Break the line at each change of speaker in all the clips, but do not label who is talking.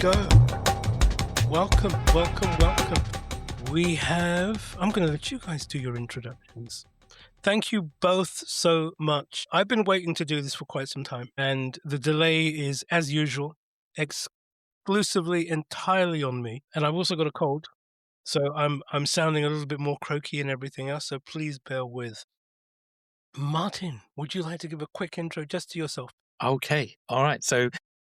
go. Welcome. I'm going to let you guys do your introductions. Thank you both so much. I've been waiting to do this for quite some time, and the delay is, as usual, exclusively entirely on me. And I've also got a cold, so I'm sounding a little bit more croaky and everything else, so please bear with. Martin, would you like to give a quick intro just to yourself?
Okay. All right. So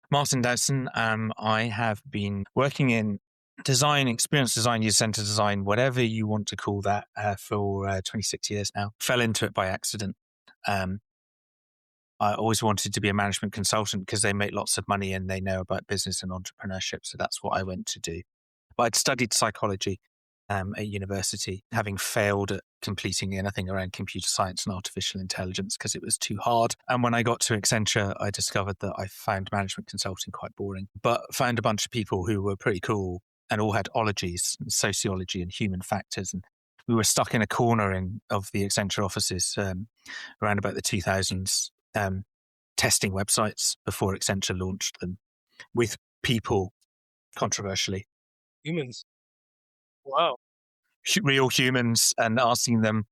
Martin Dowson, I have been working in design, experience design, user-centered design, whatever you want to call that, for 26 years now. Fell into it by accident. I always wanted to be a management consultant because they make lots of money and they know about business and entrepreneurship. So that's what I went to do. But I'd studied psychology at university, having failed at completing anything around computer science and artificial intelligence because it was too hard. And when I got to Accenture, I discovered that I found management consulting quite boring, but found a bunch of people who were pretty cool and all had ologies, sociology and human factors. And we were stuck in a corner of the Accenture offices around about the 2000s, testing websites before Accenture launched them with people, controversially.
Humans. Wow.
Real humans, and asking them,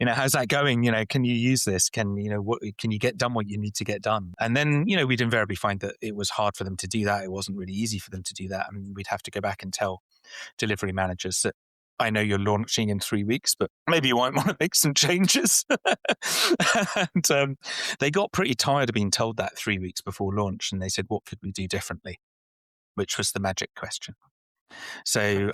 how's that going? Can you use this? Can you get done what you need to get done? And then, we'd invariably find that it was hard for them to do that. It wasn't really easy for them to do that. I mean, we'd have to go back and tell delivery managers that I know you're launching in 3 weeks, but maybe you might want to make some changes. And they got pretty tired of being told that 3 weeks before launch. And they said, what could we do differently? Which was the magic question. So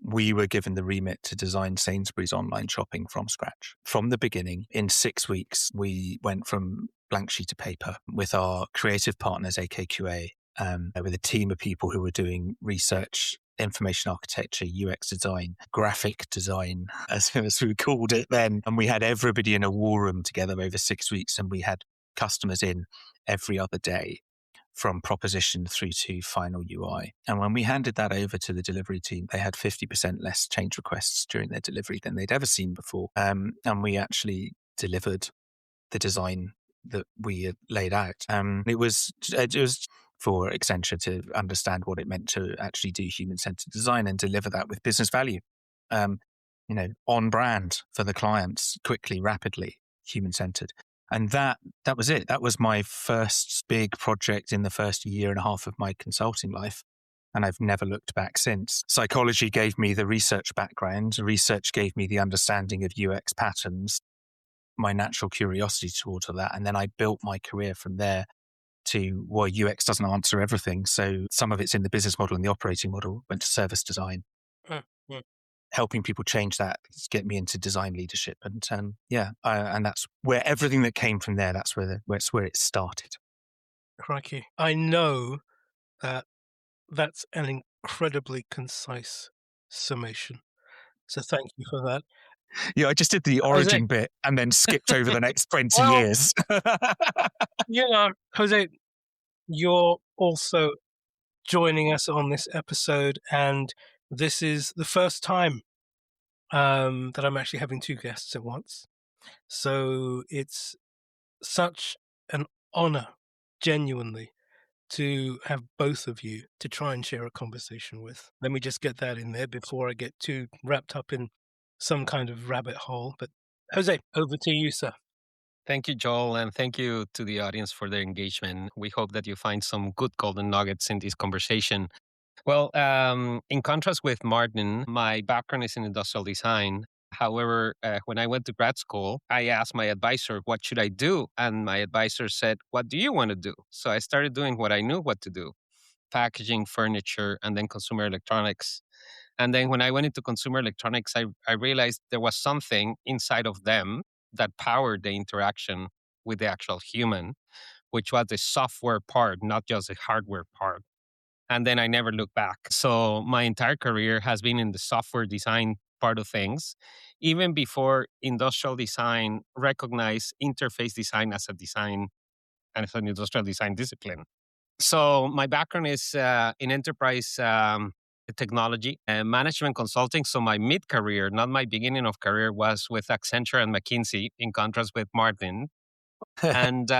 we were given the remit to design Sainsbury's online shopping from scratch. From the beginning, in 6 weeks, we went from blank sheet of paper with our creative partners, AKQA, with a team of people who were doing research, information architecture, UX design, graphic design, as we called it then. And we had everybody in a war room together over 6 weeks, and we had customers in every other day, from proposition through to final UI. And when we handed that over to the delivery team, they had 50% less change requests during their delivery than they'd ever seen before. And we actually delivered the design that we had laid out. It was for Accenture to understand what it meant to actually do human-centered design and deliver that with business value, on brand for the clients, quickly, rapidly, human-centered. And that was it. That was my first big project in the first year and a half of my consulting life. And I've never looked back since. Psychology gave me the research background. Research gave me the understanding of UX patterns, my natural curiosity towards all that. And then I built my career from there to, UX doesn't answer everything. So some of it's in the business model and the operating model, went to service design. Helping people change that, get me into design leadership. And and that's where everything that came from there, that's where it started.
Crikey. I know that's an incredibly concise summation. So thank you for that.
Yeah, I just did the origin bit and then skipped over the next 20 years.
Jose, you're also joining us on this episode, and this is the first time that I'm actually having two guests at once. So it's such an honor, genuinely, to have both of you to try and share a conversation with. Let me just get that in there before I get too wrapped up in some kind of rabbit hole. But Jose, over to you, sir.
Thank you, Joel, and thank you to the audience for their engagement. We hope that you find some good golden nuggets in this conversation. Well, in contrast with Martin, my background is in industrial design. However, when I went to grad school, I asked my advisor, what should I do? And my advisor said, what do you want to do? So I started doing what I knew what to do: packaging, furniture, and then consumer electronics. And then when I went into consumer electronics, I realized there was something inside of them that powered the interaction with the actual human, which was the software part, not just the hardware part. And then I never looked back. So my entire career has been in the software design part of things, even before industrial design recognized interface design as a design and as an industrial design discipline. So my background is in enterprise technology and management consulting. So my mid-career, not my beginning of career, was with Accenture and McKinsey, in contrast with Martin. And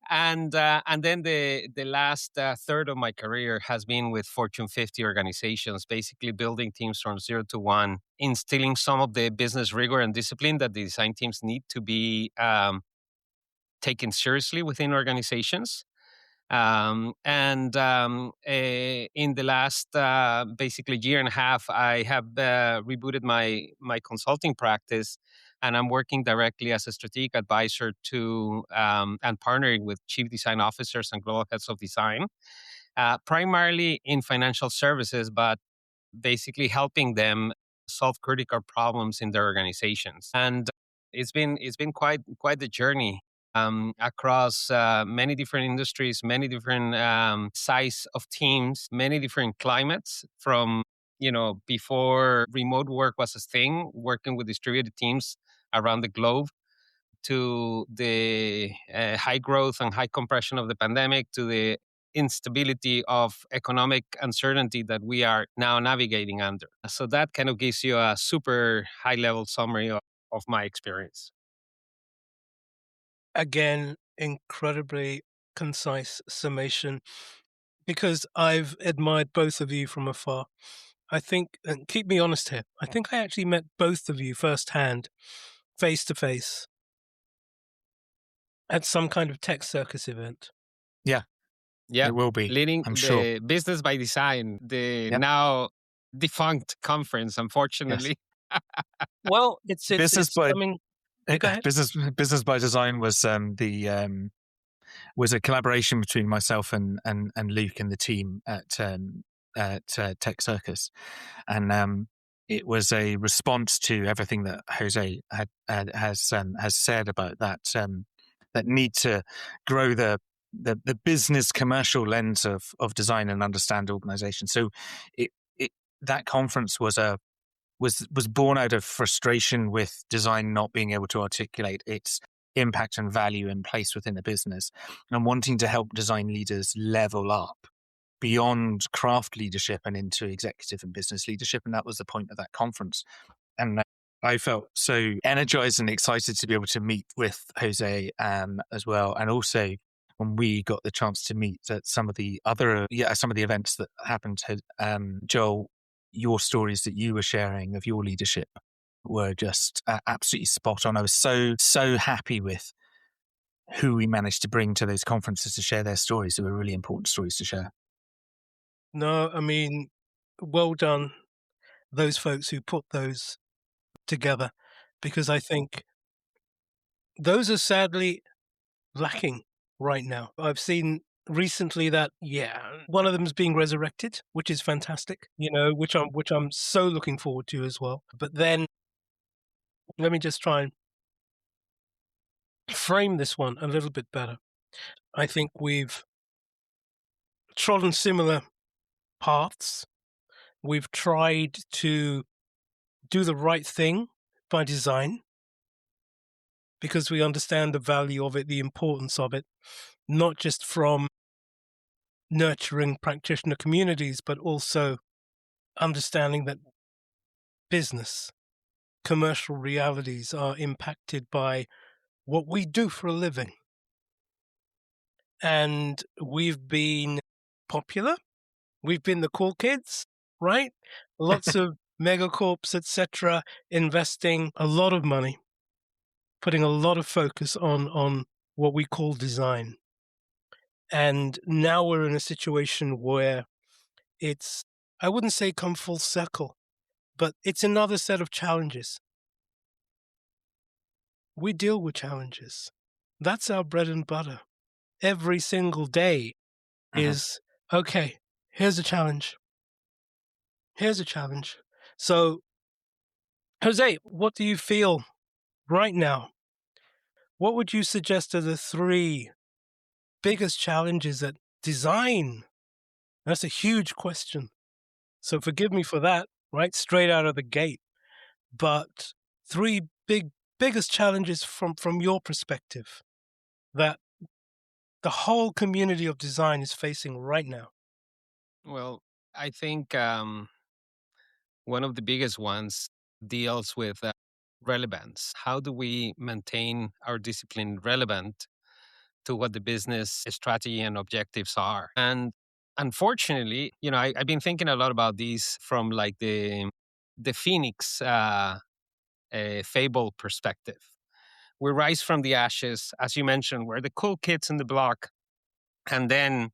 And then the last third of my career has been with Fortune 50 organizations, basically building teams from 0 to 1, instilling some of the business rigor and discipline that the design teams need to be taken seriously within organizations. In the last basically year and a half, I have rebooted my consulting practice, and I'm working directly as a strategic advisor to and partnering with chief design officers and global heads of design, primarily in financial services, but basically helping them solve critical problems in their organizations. And it's been quite the journey across many different industries, many different size of teams, many different climates. From before remote work was a thing, working with distributed teams around the globe, to the high growth and high compression of the pandemic, to the instability of economic uncertainty that we are now navigating under. So that kind of gives you a super high level summary of my experience.
Again, incredibly concise summation, because I've admired both of you from afar. I think, and keep me honest here, I think I actually met both of you firsthand, face to face, at some kind of tech circus event.
Yeah,
Yeah,
it will be.
leading
I'm sure.
the Business by Design, the
Yep.
now defunct conference,
Yes.
unfortunately.
Well,
Business
it's
by
coming. Go ahead.
business by Design was was a collaboration between myself and Luke and the team at Tech Circus, and it was a response to everything that Jose has said about that need to grow the business commercial lens of design and understand organization. So it that conference was born out of frustration with design not being able to articulate its impact and value and place within the business, and wanting to help design leaders level up beyond craft leadership and into executive and business leadership. And that was the point of that conference. And I felt so energized and excited to be able to meet with Jose as well. And also when we got the chance to meet at some of the events that happened, Joel, your stories that you were sharing of your leadership were just absolutely spot on. I was so happy with who we managed to bring to those conferences to share their stories. They were really important stories to share.
No, I mean, well done, those folks who put those together, because I think those are sadly lacking right now. I've seen recently that, one of them is being resurrected, which is fantastic, which I'm so looking forward to as well. But then let me just try and frame this one a little bit better. I think we've trodden similar paths. We've tried to do the right thing by design, because we understand the value of it, the importance of it, not just from nurturing practitioner communities, but also understanding that business, commercial realities are impacted by what we do for a living. And we've been popular. We've been the cool kids, right? Lots of megacorps, etc., investing a lot of money, putting a lot of focus on what we call design. And now we're in a situation where it's, I wouldn't say come full circle, but it's another set of challenges. We deal with challenges. That's our bread and butter. Every single day is, okay, here's a challenge. Here's a challenge. So, Jose, what do you feel right now? What would you suggest are the 3 biggest challenges that design? That's a huge question. So forgive me for that, right? Straight out of the gate. But 3 biggest challenges from your perspective that the whole community of design is facing right now.
Well, I think one of the biggest ones deals with relevance? How do we maintain our discipline relevant to what the business strategy and objectives are? And unfortunately, I've been thinking a lot about these from like the phoenix fable perspective. We rise from the ashes, as you mentioned, we're the cool kids in the block, and then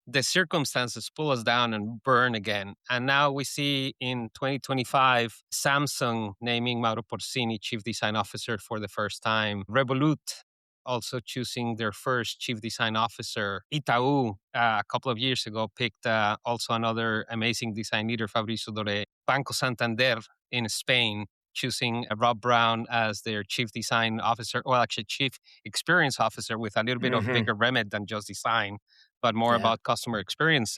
the circumstances pull us down and burn again. And now we see in 2025, Samsung naming Mauro Porcini chief design officer for the first time. Revolut also choosing their first chief design officer. Itaú, a couple of years ago, picked also another amazing design leader, Fabricio Doré. Banco Santander in Spain, choosing Rob Brown as their chief design officer, well, actually chief experience officer with a little bit of bigger remit than just design, but more about customer experience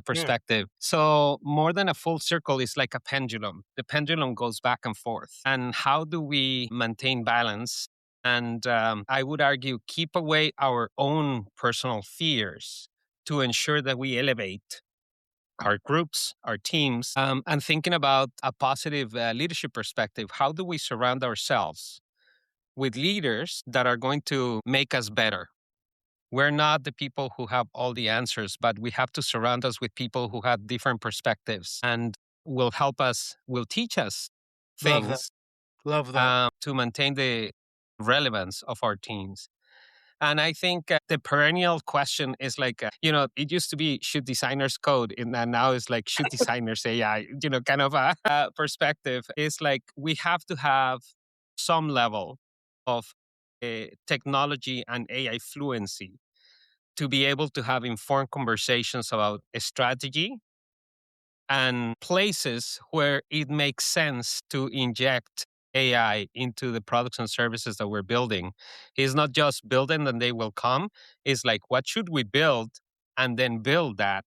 perspective. So more than a full circle is like a pendulum. The pendulum goes back and forth. And how do we maintain balance? And I would argue, keep away our own personal fears to ensure that we elevate our groups, our teams, and thinking about a positive leadership perspective. How do we surround ourselves with leaders that are going to make us better? We're not the people who have all the answers, but we have to surround us with people who have different perspectives and will help us, will teach us
Love that.
things
Love that.
to maintain the relevance of our teams. And I think the perennial question is like, it used to be, should designers code? And now it's like, should designers AI? Kind of a perspective. It's like, we have to have some level of technology and AI fluency to be able to have informed conversations about a strategy and places where it makes sense to inject AI into the products and services that we're building. It's not just build them and they will come. It's like, what should we build and then build that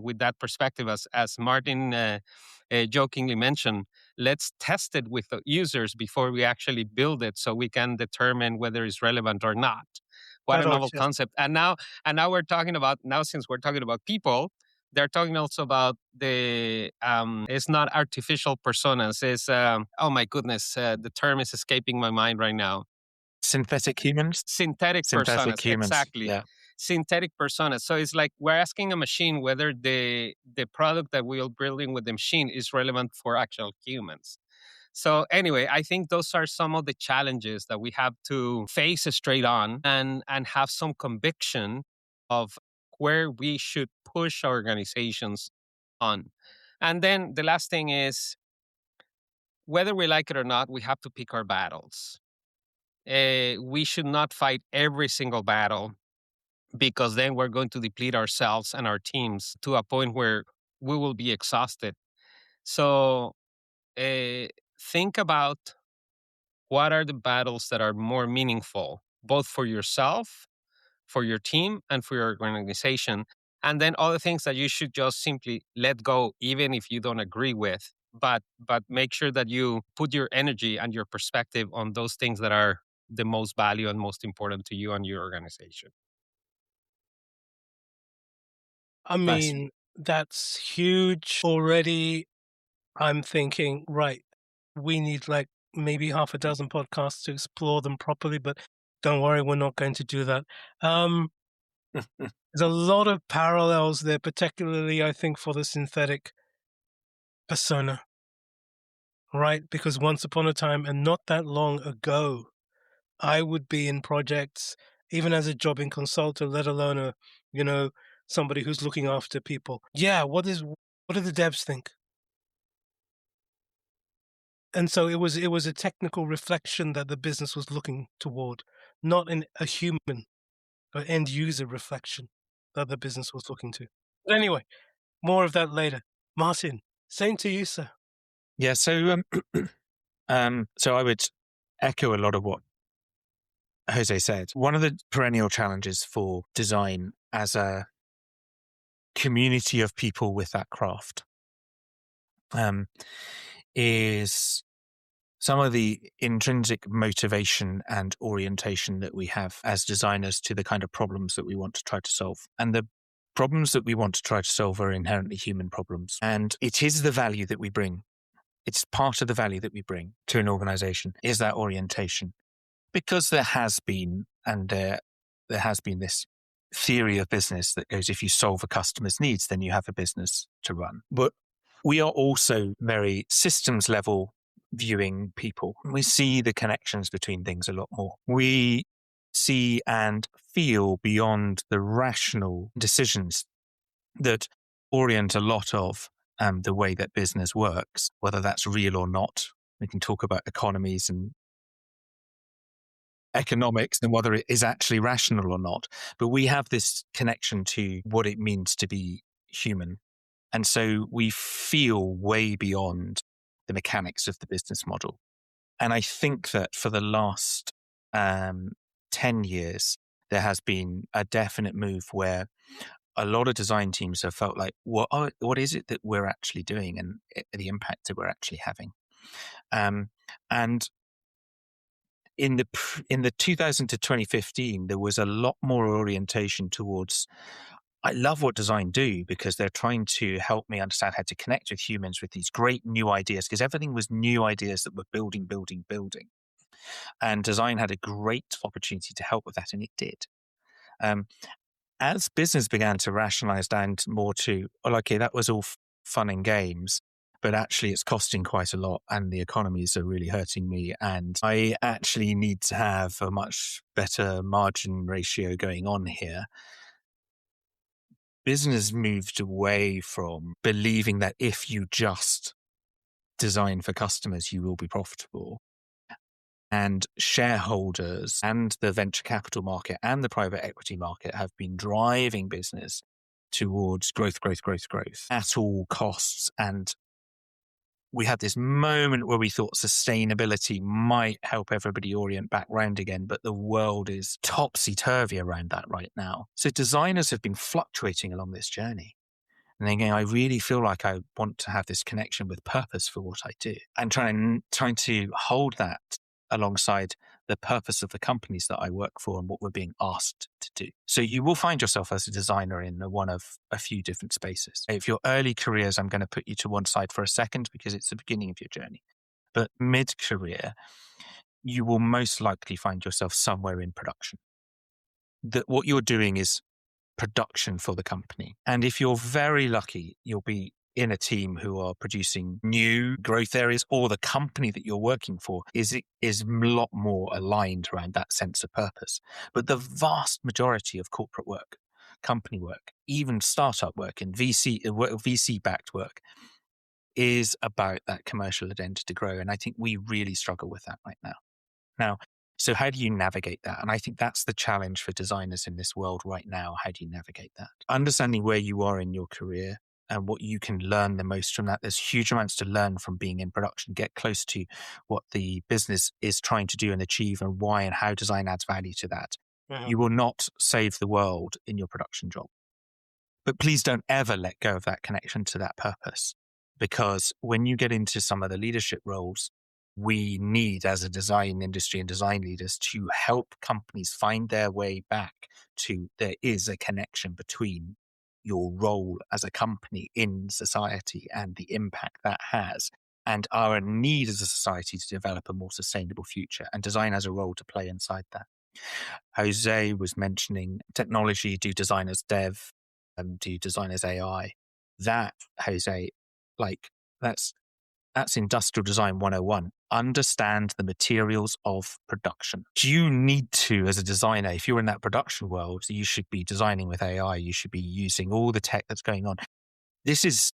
with that perspective, as Martin jokingly mentioned, let's test it with the users before we actually build it, so we can determine whether it's relevant or not. What a
That or
novel
just
concept! And now we're talking about, since we're talking about people, they're talking also about the it's not artificial personas. It's oh my goodness, the term is escaping my mind right now.
Synthetic humans?
Synthetic
Synthetic
personas,
humans.
exactly.
Yeah.
Synthetic personas. So it's like we're asking a machine whether the product that we're building with the machine is relevant for actual humans. So anyway, I think those are some of the challenges that we have to face straight on, and have some conviction of where we should push our organizations on. And then the last thing is, whether we like it or not, we have to pick our battles. We should not fight every single battle, because then we're going to deplete ourselves and our teams to a point where we will be exhausted. So think about what are the battles that are more meaningful, both for yourself, for your team, and for your organization. And then other things that you should just simply let go, even if you don't agree with. But make sure that you put your energy and your perspective on those things that are the most value and most important to you and your organization.
I
Nice.
mean, that's huge already. I'm thinking, right, we need like maybe half a dozen podcasts to explore them properly, but don't worry, we're not going to do that. There's a lot of parallels there, particularly, I think, for the synthetic persona, right? Because once upon a time, and not that long ago, I would be in projects, even as a jobbing consultant, let alone somebody who's looking after people. Yeah, what do the devs think? And so it was a technical reflection that the business was looking toward, not a human or end user reflection that the business was looking to. But anyway, more of that later. Martin, same to you, sir.
Yeah. So, so I would echo a lot of what Jose said. One of the perennial challenges for design as a community of people with that craft is some of the intrinsic motivation and orientation that we have as designers to the kind of problems that we want to try to solve. And the problems that we want to try to solve are inherently human problems. And it is the value that we bring It's part of the value that we bring to an organization is that orientation. Because there has been this theory of business that goes, if you solve a customer's needs, then you have a business to run. But we are also very systems level viewing people. We see the connections between things a lot more. We see and feel beyond the rational decisions that orient a lot of the way that business works, whether that's real or not. We can talk about economies and economics and whether it is actually rational or not. But we have this connection to what it means to be human. And so we feel way beyond the mechanics of the business model. And I think that for the last 10 years, there has been a definite move where a lot of design teams have felt like, what is it that we're actually doing and the impact that we're actually having? And in the 2000 to 2015, there was a lot more orientation towards, I love what design do because they're trying to help me understand how to connect with humans with these great new ideas, because everything was new ideas that were building. And design had a great opportunity to help with that, and it did. As business began to rationalize down more to, okay, that was all fun and games, but actually it's costing quite a lot and the economies are really hurting me. And I actually need to have a much better margin ratio going on here. Business moved away from believing that if you just design for customers, you will be profitable. And shareholders and the venture capital market and the private equity market have been driving business towards growth at all costs. And we had this moment where we thought sustainability might help everybody orient back round again, but the world is topsy-turvy around that right now. So designers have been fluctuating along this journey. And again, I really feel like I want to have this connection with purpose for what I do and trying to hold that alongside the purpose of the companies that I work for and what we're being asked to do. So you will find yourself as a designer in one of a few different spaces. If your early careers, I'm going to put you to one side for a second because it's the beginning of your journey. But mid-career, you will most likely find yourself somewhere in production. That what you're doing is production for the company. And if you're very lucky, you'll be in a team who are producing new growth areas, or the company that you're working for is a lot more aligned around that sense of purpose. But the vast majority of corporate work, company work, even startup work and VC-backed work is about that commercial agenda to grow. And I think we really struggle with that right now. So how do you navigate that? And I think that's the challenge for designers in this world right now. How do you navigate that? Understanding where you are in your career and what you can learn the most from that. There's huge amounts to learn from being in production. Get close to what the business is trying to do and achieve and why and how design adds value to that. Mm-hmm. You will not save the world in your production job. But please don't ever let go of that connection to that purpose. Because when you get into some of the leadership roles, we need, as a design industry and design leaders, to help companies find their way back to there is a connection between your role as a company in society and the impact that has, and our need as a society to develop a more sustainable future. And design has a role to play inside that. Jose was mentioning technology, do designers dev, do designers AI. That, Jose, that's industrial design 101. Understand the materials of production. Do you need to, as a designer, if you're in that production world, you should be designing with AI. You should be using all the tech that's going on. This is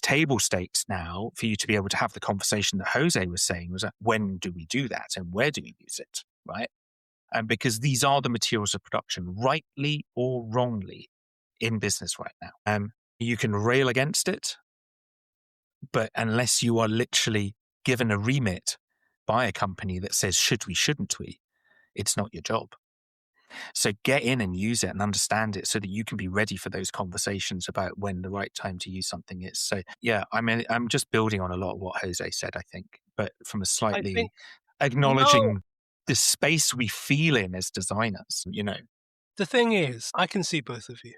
table stakes now for you to be able to have the conversation that Jose was saying, was that when do we do that and where do we use it, right? And because these are the materials of production, rightly or wrongly, in business right now. You can rail against it, but unless you are literally given a remit by a company that says, should we, shouldn't we, it's not your job. So get in and use it and understand it so that you can be ready for those conversations about when the right time to use something is. So yeah, I mean, I'm just building on a lot of what Jose said, I think, but from a slightly acknowledging the space we feel in as designers,
The thing is, I can see both of you.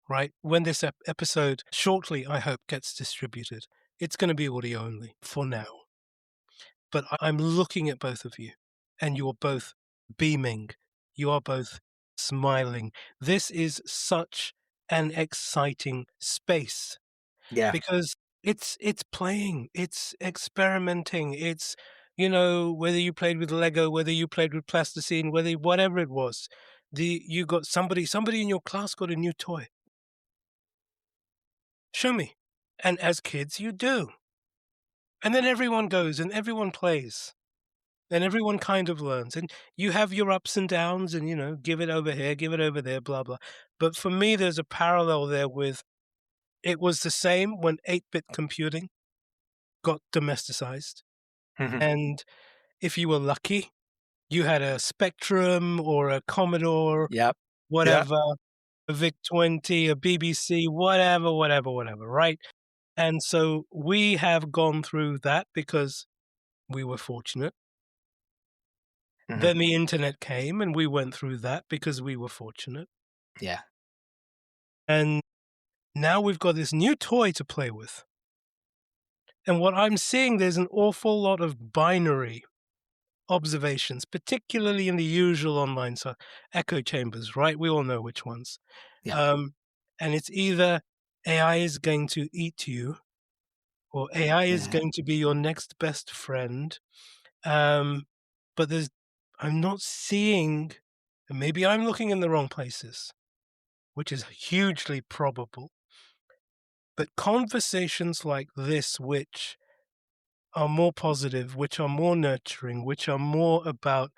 Right? When this episode shortly, I hope, gets distributed, it's going to be audio only for now. But I'm looking at both of you, and you're both beaming. You are both smiling. This is such an exciting space
Yeah.
because it's playing, it's experimenting, it's whether you played with Lego, whether you played with plasticine, whatever it was, you got somebody in your class got a new toy. Show me. And as kids, you do. And then everyone goes and everyone plays. And everyone kind of learns. And you have your ups and downs and, give it over here, give it over there, blah, blah. But for me, there's a parallel there with it was the same when 8-bit computing got domesticized.
Mhm.
And if you were lucky, you had a Spectrum or a Commodore,
Yep. Yeah.
whatever, a VIC-20, a BBC, whatever, right? And so we have gone through that because we were fortunate.
Mhm.
Then the internet came and we went through that because we were fortunate.
Yeah.
And now we've got this new toy to play with. And what I'm seeing, there's an awful lot of binary observations, particularly in the usual online echo chambers, right? We all know which ones.
Yeah.
And it's either AI is going to eat you or AI is
Yeah.
going to be your next best friend. But I'm not seeing, and maybe I'm looking in the wrong places, which is hugely probable. But conversations like this, which are more positive, which are more nurturing, which are more about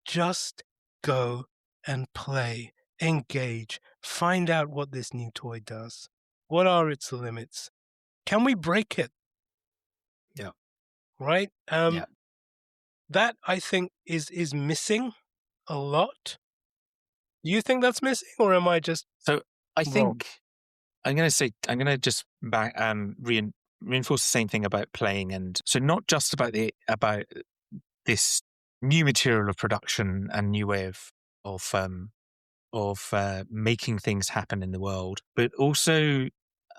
just go and play, engage, find out what this new toy does. What are its limits? Can we break it?
Yeah.
Right?
Yeah.
That I think is missing a lot. Do you think that's missing, or am I just
So I
wrong?
think I'm going to just reinforce the same thing about playing, and so not just about this new material of production and new way of making things happen in the world, but also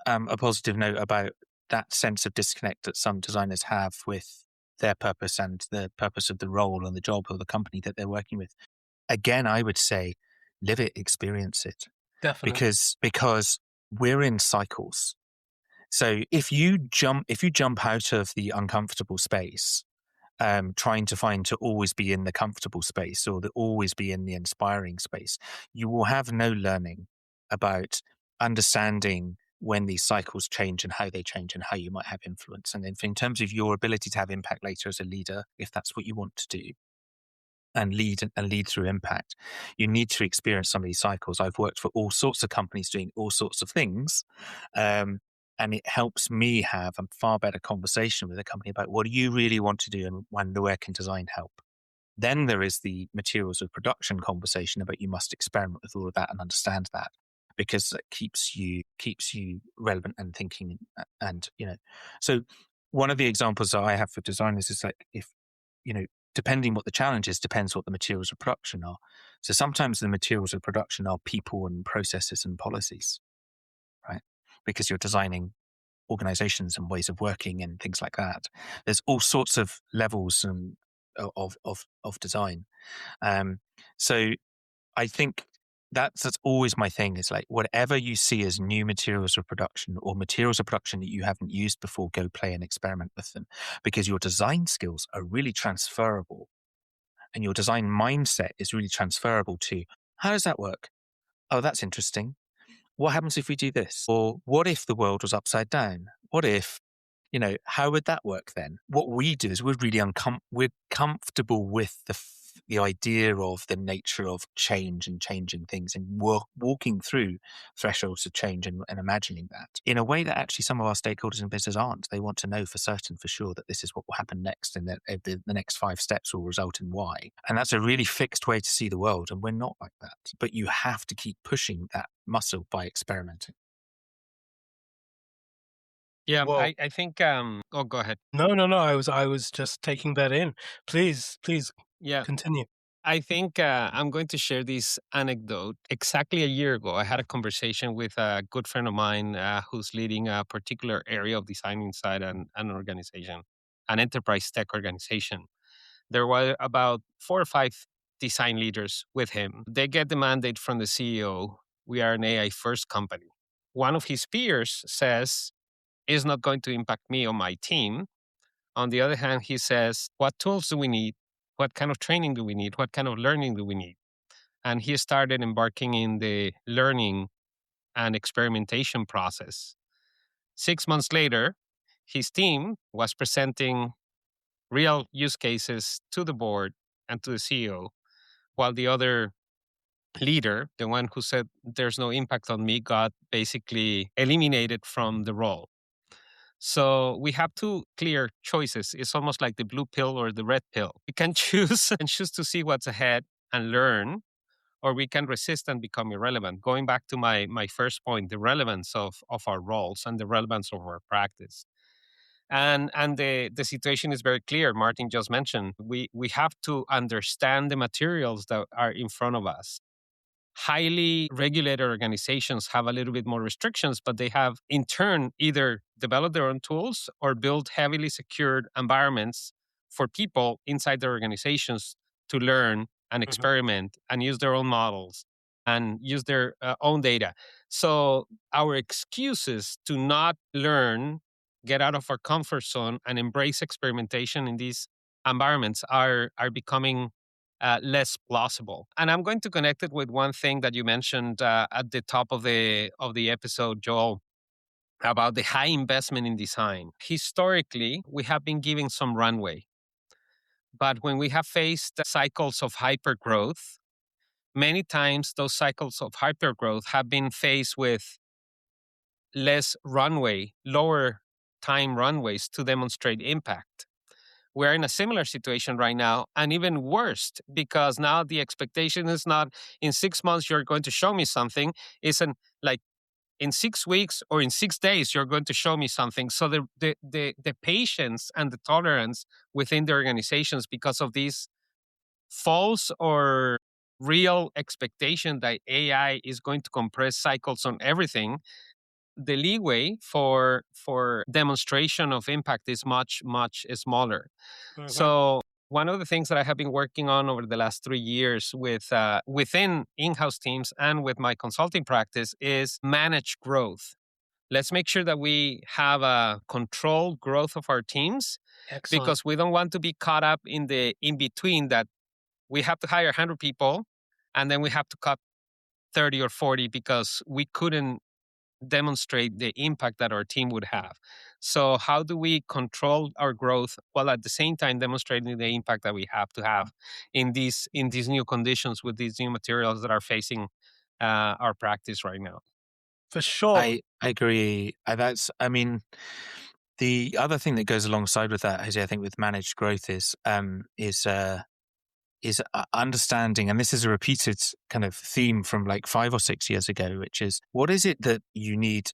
a positive note about that sense of disconnect that some designers have with their purpose and the purpose of the role and the job or the company that they're working with. Again, I would say live it, experience it,
Definitely.
because we're in cycles. So if you jump out of the uncomfortable space, trying to always be in the comfortable space or to always be in the inspiring space, you will have no learning about understanding when these cycles change and how they change and how you might have influence. And in terms of your ability to have impact later as a leader, if that's what you want to do, and lead through impact, you need to experience some of these cycles. I've worked for all sorts of companies doing all sorts of things, and it helps me have a far better conversation with a company about what do you really want to do and where can design help. Then there is the materials of production conversation about you must experiment with all of that and understand that, because it keeps you relevant and thinking. And so one of the examples that I have for designers is like, if depending what the challenge is, depends what the materials of production are. So sometimes the materials of production are people and processes and policies, right? Because you're designing organizations and ways of working and things like that. There's all sorts of levels of design. So I think that's always my thing, is like, whatever you see as new materials of production or materials of production that you haven't used before, go play and experiment with them, because your design skills are really transferable and your design mindset is really transferable to how does that work? Oh, that's interesting. What happens if we do this? Or what if the world was upside down? What if, how would that work then? What we do is we're really we're comfortable with the idea of the nature of change and changing things, and walking through thresholds of change and imagining that in a way that actually some of our stakeholders in business aren't. They want to know for certain, for sure, that this is what will happen next, and that the next 5 steps will result in Y. And that's a really fixed way to see the world, and we're not like that. But you have to keep pushing that muscle by experimenting.
Yeah,
Well,
I think. Oh, go ahead.
no. I was just taking that in. Please
Yeah,
continue.
I think I'm going to share this anecdote. Exactly a year ago, I had a conversation with a good friend of mine who's leading a particular area of design inside an organization, an enterprise tech organization. There were about 4 or 5 design leaders with him. They get the mandate from the CEO. We are an AI first company. One of his peers says, it's not going to impact me or my team. On the other hand, he says, what tools do we need? What kind of training do we need? What kind of learning do we need? And he started embarking in the learning and experimentation process. 6 months later, his team was presenting real use cases to the board and to the CEO, while the other leader, the one who said there's no impact on me, got basically eliminated from the role. So we have two clear choices. It's almost like the blue pill or the red pill. We can choose and choose to see what's ahead and learn, or we can resist and become irrelevant. Going back to my first point, the relevance of our roles and the relevance of our practice. And the situation is very clear. Martin just mentioned we have to understand the materials that are in front of us. Highly regulated organizations have a little bit more restrictions, but they have in turn either developed their own tools or built heavily secured environments for people inside their organizations to learn and
Mhm.
experiment and use their own models and use their own data. So our excuses to not learn, get out of our comfort zone and embrace experimentation in these environments are becoming less plausible. And I'm going to connect it with one thing that you mentioned at the top of the episode, Joel, about the high investment in design. Historically, we have been giving some runway, but when we have faced cycles of hypergrowth, many times those cycles of hypergrowth have been faced with less runway, lower time runways to demonstrate impact. We're in a similar situation right now, and even worse, because now the expectation is not in 6 months you're going to show me something. It's like in 6 weeks or in 6 days you're going to show me something. So the patience and the tolerance within the organizations because of these false or real expectation that AI is going to compress cycles on everything, the leeway for demonstration of impact is much smaller.
Mhm.
So one of the things that I have been working on over the last 3 years with within in-house teams and with my consulting practice is manage growth. Let's make sure that we have a controlled growth of our teams
Excellent.
because we don't want to be caught up in the in between that we have to hire 100 people and then we have to cut 30 or 40 because we couldn't demonstrate the impact that our team would have. So how do we control our growth while at the same time demonstrating the impact that we have to have in these new conditions with these new materials that are facing our practice right now?
For sure.
I agree. I mean, the other thing that goes alongside with that, Jose, I think with managed growth is understanding, and this is a repeated kind of theme from like 5 or 6 years ago, which is what is it that you need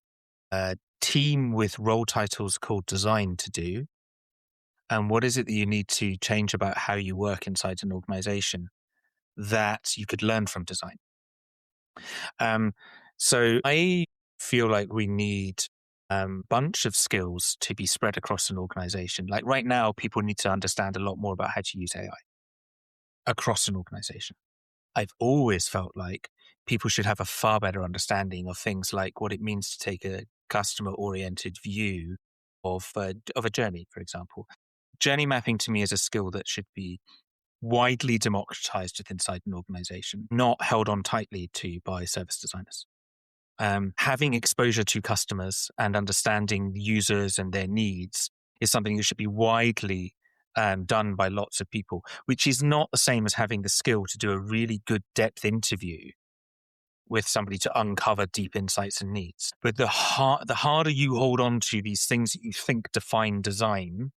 a team with role titles called design to do? And what is it that you need to change about how you work inside an organization that you could learn from design? So I feel like we need a bunch of skills to be spread across an organization. Like right now, people need to understand a lot more about how to use AI across an organization. I've always felt like people should have a far better understanding of things like what it means to take a customer-oriented view of a journey, for example. Journey mapping to me is a skill that should be widely democratized within inside an organization, not held on tightly to by service designers. Having exposure to customers and understanding users and their needs is something that should be widely done by lots of people, which is not the same as having the skill to do a really good depth interview with somebody to uncover deep insights and needs. But the harder you hold on to these things that you think define design,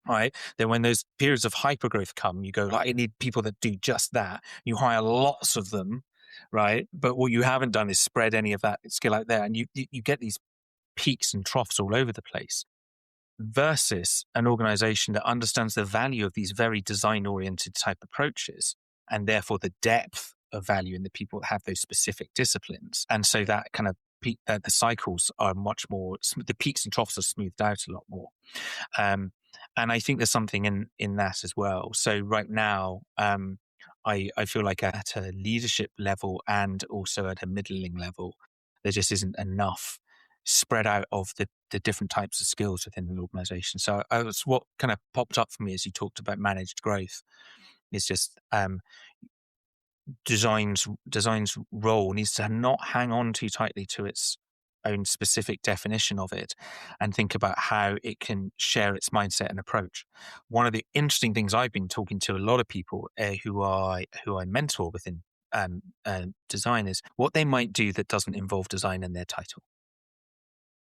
right? Then when those periods of hypergrowth come, you go, like, I need people that do just that. You hire lots of them, right? But what you haven't done is spread any of that skill out there. And you get these peaks and troughs all over the place versus an organization that understands the value of these very design-oriented type approaches and therefore the depth of value in the people that have those specific disciplines. And so that kind of the cycles are much more, the peaks and troughs are smoothed out a lot more. And I think there's something in that as well. So right now, I feel like at a leadership level and also at a middling level, there just isn't enough spread out of the different types of skills within an organization. So was what kind of popped up for me as you talked about managed growth is just design's role needs to not hang on too tightly to its own specific definition of it, and think about how it can share its mindset and approach. One of the interesting things I've been talking to a lot of people who I mentor within design is what they might do that doesn't involve design in their title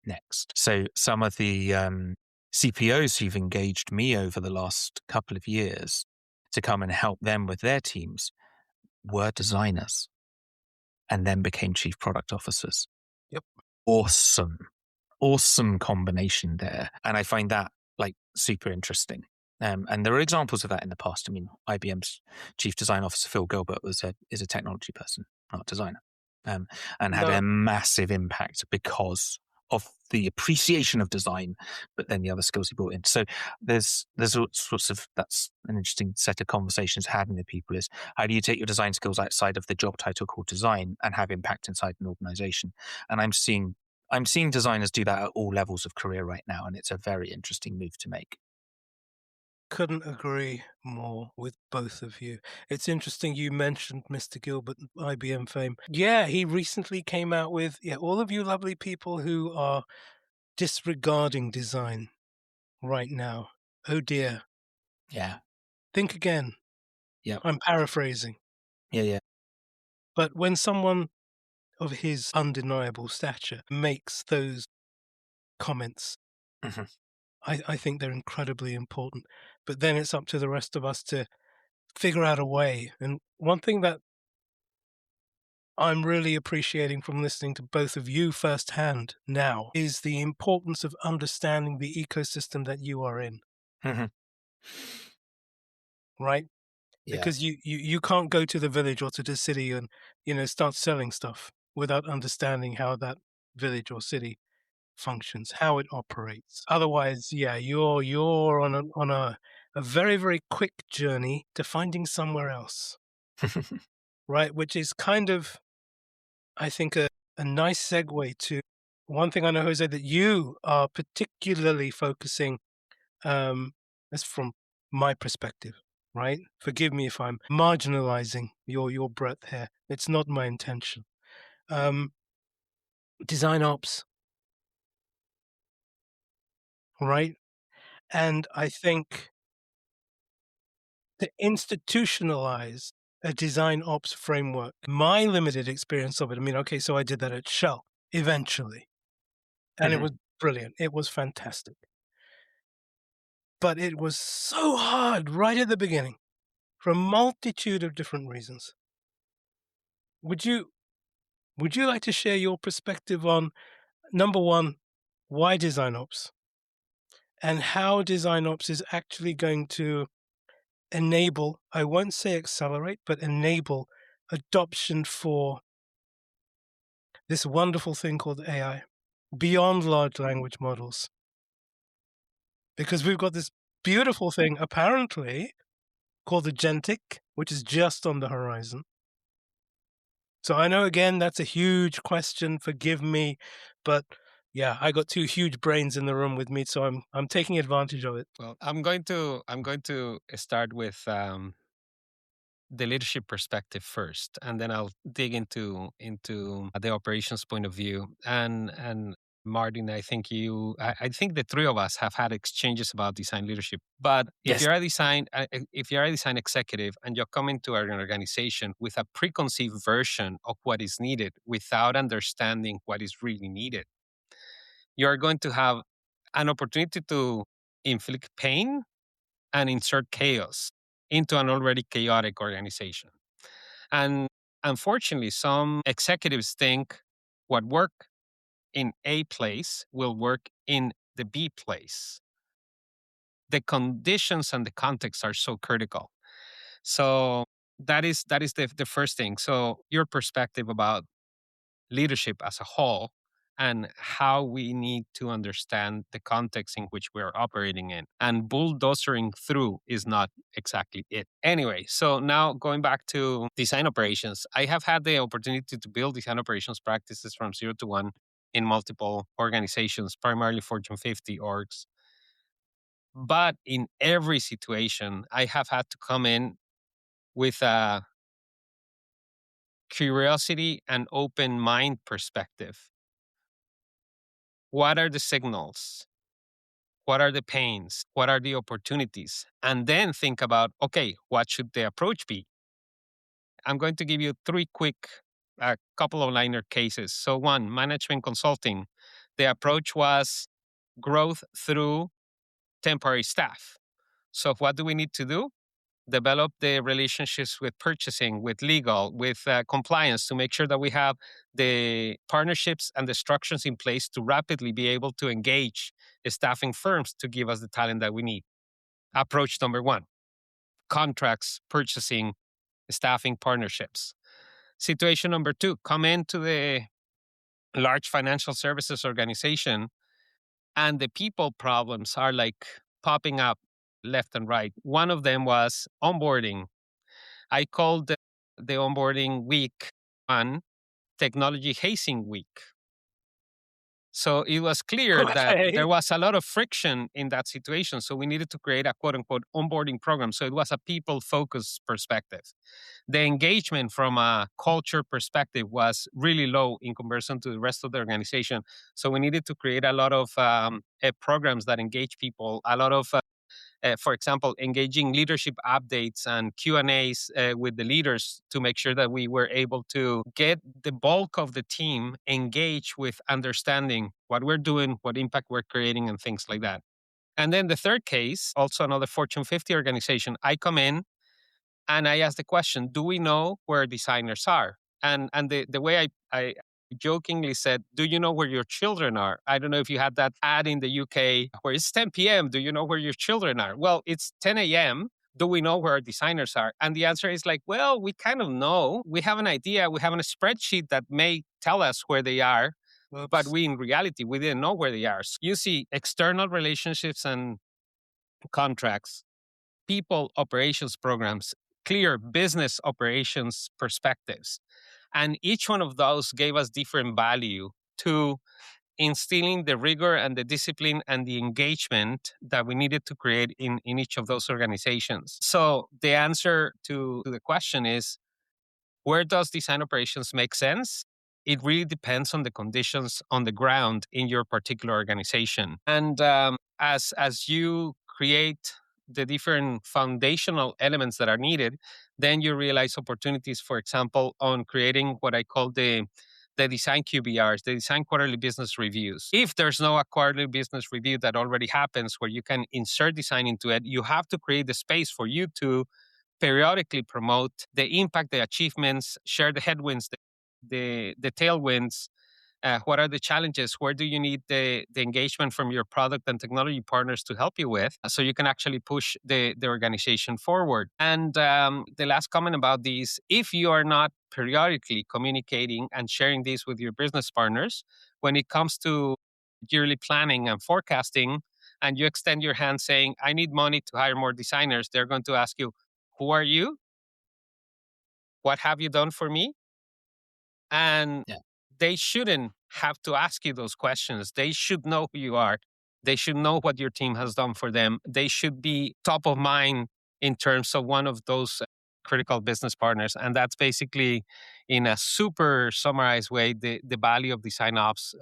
next. So some of the CPOs who've engaged me over the last couple of years to come and help them with their teams were designers and then became chief product officers.
Yep.
Awesome combination there. And I find that like super interesting. And there are examples of that in the past. I mean, IBM's chief design officer, Phil Gilbert, is a technology person, not a designer, and had a massive impact because of the appreciation of design, but then the other skills he brought in. So there's all sorts of, that's an interesting set of conversations having with people is how do you take your design skills outside of the job title called design and have impact inside an organization? And I'm seeing designers do that at all levels of career right now, and it's a very interesting move to make.
Couldn't agree more with both of you. It's interesting you mentioned Mr. Gilbert, IBM fame. Yeah, he recently came out with, all of you lovely people who are disregarding design right now. Oh dear.
Yeah.
Think again.
Yeah.
I'm paraphrasing.
Yeah.
But when someone of his undeniable stature makes those comments,
Mm-hmm.
I think they're incredibly important. But then it's up to the rest of us to figure out a way. And one thing that I'm really appreciating from listening to both of you firsthand now is the importance of understanding the ecosystem that you are in,
Mm-hmm.
right?
Yeah.
Because you can't go to the village or to the city and, start selling stuff without understanding how that village or city functions, how it operates. Otherwise, you're on a very, very quick journey to finding somewhere else, right? Which is kind of, I think, a nice segue to one thing I know, Jose, that you are particularly focusing, that's from my perspective, right? Forgive me if I'm marginalizing your breadth here. It's not my intention. Design ops, right? And I think to institutionalize a design ops framework, my limited experience of it, I mean, okay, so I did that at Shell eventually, and it
Mm-hmm.
was brilliant. It was fantastic. But it was so hard right at the beginning for a multitude of different reasons. Would you like to share your perspective on, number one, why design ops, and how design ops is actually going to enable, I won't say accelerate, but enable adoption for this wonderful thing called AI beyond large language models? Because we've got this beautiful thing, apparently, called Agentic, which is just on the horizon. So I know, again, that's a huge question. Forgive me, but yeah, I got two huge brains in the room with me, so I'm taking advantage of it.
Well, I'm going to start with the leadership perspective first, and then I'll dig into the operations point of view. And Martin, I think I think the three of us have had exchanges about design leadership. But if
Yes.
you're a design executive and you're coming to an organization with a preconceived version of what is needed without understanding what is really needed, you're going to have an opportunity to inflict pain and insert chaos into an already chaotic organization. And unfortunately, some executives think what work in A place will work in the B place. The conditions and the context are so critical. So that is the first thing. So your perspective about leadership as a whole and how we need to understand the context in which we're operating in. And bulldozering through is not exactly it. Anyway, so now going back to design operations, I have had the opportunity to build design operations practices from 0 to 1 in multiple organizations, primarily Fortune 50 orgs. But in every situation, I have had to come in with a curiosity and open mind perspective. What are the signals? What are the pains? What are the opportunities? And then think about, okay, what should the approach be? I'm going to give you three quick, couple of liner cases. So, one, management consulting. The approach was growth through temporary staff. So, what do we need to do? Develop the relationships with purchasing, with legal, with compliance to make sure that we have the partnerships and the structures in place to rapidly be able to engage staffing firms to give us the talent that we need. Approach number one, contracts, purchasing, staffing partnerships. Situation number two, come into the large financial services organization and the people problems are like popping up left and right. One of them was onboarding. I called the onboarding week one technology hazing week. So it was clear that
Okay.
there was a lot of friction in that situation. So we needed to create a quote unquote onboarding program. So it was a people focused perspective. The engagement from a culture perspective was really low in comparison to the rest of the organization. So we needed to create a lot of programs that engage people, a lot of for example, engaging leadership updates and Q&As with the leaders to make sure that we were able to get the bulk of the team engaged with understanding what we're doing, what impact we're creating, and things like that. And then the third case, also another Fortune 50 organization, I come in and I ask the question, do we know where designers are? And the way I jokingly said, do you know where your children are? I don't know if you had that ad in the UK where it's 10 p.m. Do you know where your children are? Well, it's 10 a.m. Do we know where our designers are? And the answer is like, well, we kind of know. We have an idea. We have a spreadsheet that may tell us where they are. But
Whoops.
we, in reality, we didn't know where they are. So you see external relationships and contracts, people operations programs, clear business operations perspectives. And each one of those gave us different value to instilling the rigor and the discipline and the engagement that we needed to create in each of those organizations. So the answer to the question is, where does design operations make sense? It really depends on the conditions on the ground in your particular organization. And as you create the different foundational elements that are needed, then you realize opportunities, for example, on creating what I call the design QBRs, the design quarterly business reviews. If there's no quarterly business review that already happens where you can insert design into it, you have to create the space for you to periodically promote the impact, the achievements, share the headwinds, the tailwinds. What are the challenges? Where do you need the engagement from your product and technology partners to help you with so you can actually push the organization forward? And the last comment about these, if you are not periodically communicating and sharing these with your business partners, when it comes to yearly planning and forecasting, and you extend your hand saying, I need money to hire more designers, they're going to ask you, who are you? What have you done for me? And
Yeah.
they shouldn't have to ask you those questions. They should know who you are. They should know what your team has done for them. They should be top of mind in terms of one of those critical business partners. And that's basically, in a super summarized way, the value of design ops.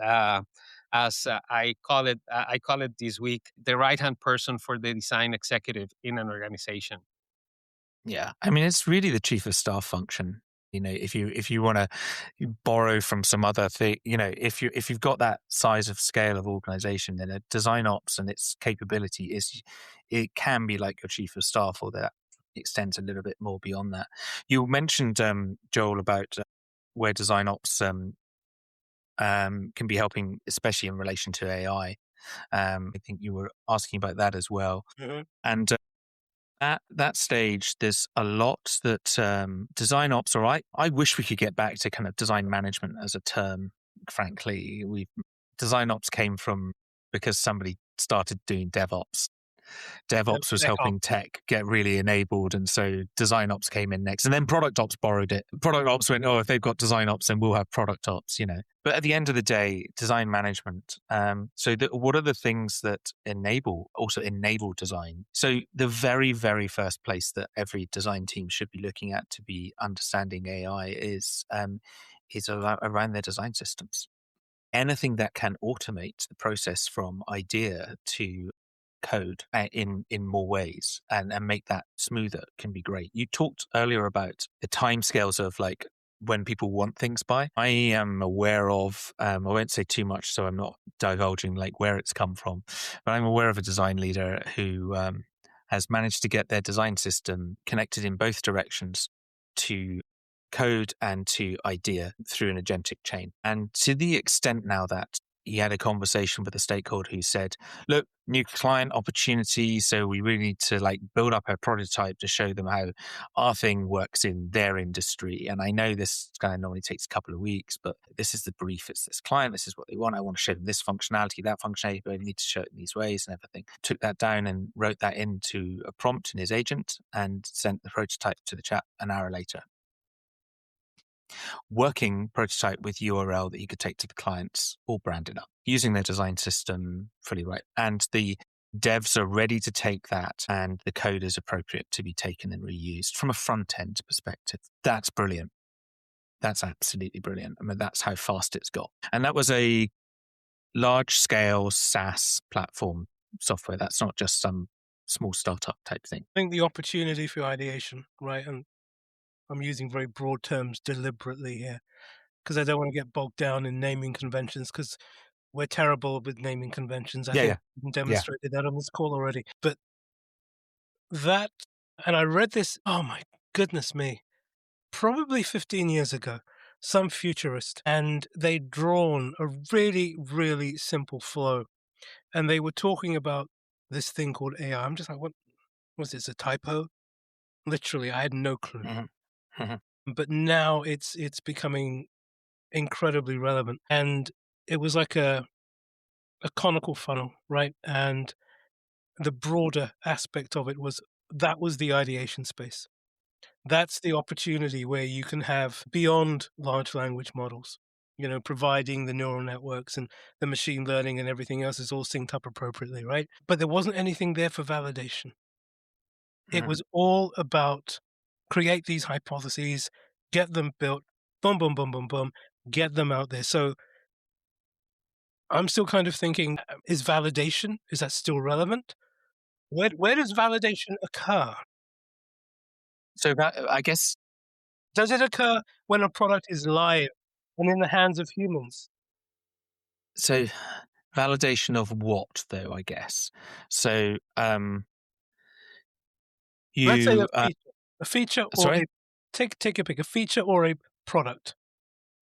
As I call it this week, the right-hand person for the design executive in an organization.
Yeah, I mean, it's really the chief of staff function. If you want to borrow from some other thing, if you've got that size of scale of organization, then a design ops and its capability it can be like your chief of staff, or that extends a little bit more beyond that. You mentioned, Joel, about where design ops can be helping, especially in relation to AI. I think you were asking about that as well,
Mhm.
and At that stage, there's a lot that design ops, all right. I wish we could get back to kind of design management as a term, frankly. Design ops came from because somebody started doing DevOps. DevOps was
DevOps.
helping tech get really enabled. And so design ops came in next. And then product ops borrowed it. Product ops went, oh, if they've got design ops, then we'll have product ops, you know. But at the end of the day, design management. What are the things that also enable design? So the very, very first place that every design team should be looking at to be understanding AI is around their design systems. Anything that can automate the process from idea to code in more ways and make that smoother can be great. You talked earlier about the timescales of like when people want things by. I am aware of, I won't say too much, so I'm not divulging like where it's come from, but I'm aware of a design leader who has managed to get their design system connected in both directions to code and to idea through an agentic chain. And to the extent now that he had a conversation with a stakeholder who said, look, new client opportunity. So we really need to like build up a prototype to show them how our thing works in their industry. And I know this kind of normally takes a couple of weeks, but this is the brief. It's this client. This is what they want. I want to show them this functionality, that functionality, but I need to show it in these ways and everything. Took that down and wrote that into a prompt in his agent and sent the prototype to the chat an hour later. Working prototype with URL that you could take to the clients, all branded up, using their design system fully right. And the devs are ready to take that and the code is appropriate to be taken and reused from a front end perspective. That's brilliant. That's absolutely brilliant. I mean, that's how fast it's got. And that was a large scale SaaS platform software. That's not just some small startup type thing.
I think the opportunity for ideation, right? And I'm using very broad terms deliberately here because I don't want to get bogged down in naming conventions because we're terrible with naming conventions. I think we demonstrated that on this call already. But that, and I read this, oh my goodness me, probably 15 years ago, some futurist, and they'd drawn a really, really simple flow. And they were talking about this thing called AI. I'm just like, what was this, a typo? Literally, I had no clue. But now it's becoming incredibly relevant. And it was like a conical funnel, right? And the broader aspect of it was that was the ideation space. That's the opportunity where you can have beyond large language models, you know, providing the neural networks and the machine learning and everything else is all synced up appropriately, right? But there wasn't anything there for validation. It was all about create these hypotheses, get them built, boom, boom, boom, boom, boom, get them out there. So I'm still kind of thinking, is validation, is that still relevant? Where does validation occur?
So that, I guess,
Does it occur when a product is live and in the hands of humans?
so validation of what though, I guess. So
Let's say
you
a feature or
sorry?
take a pick, a feature or a product.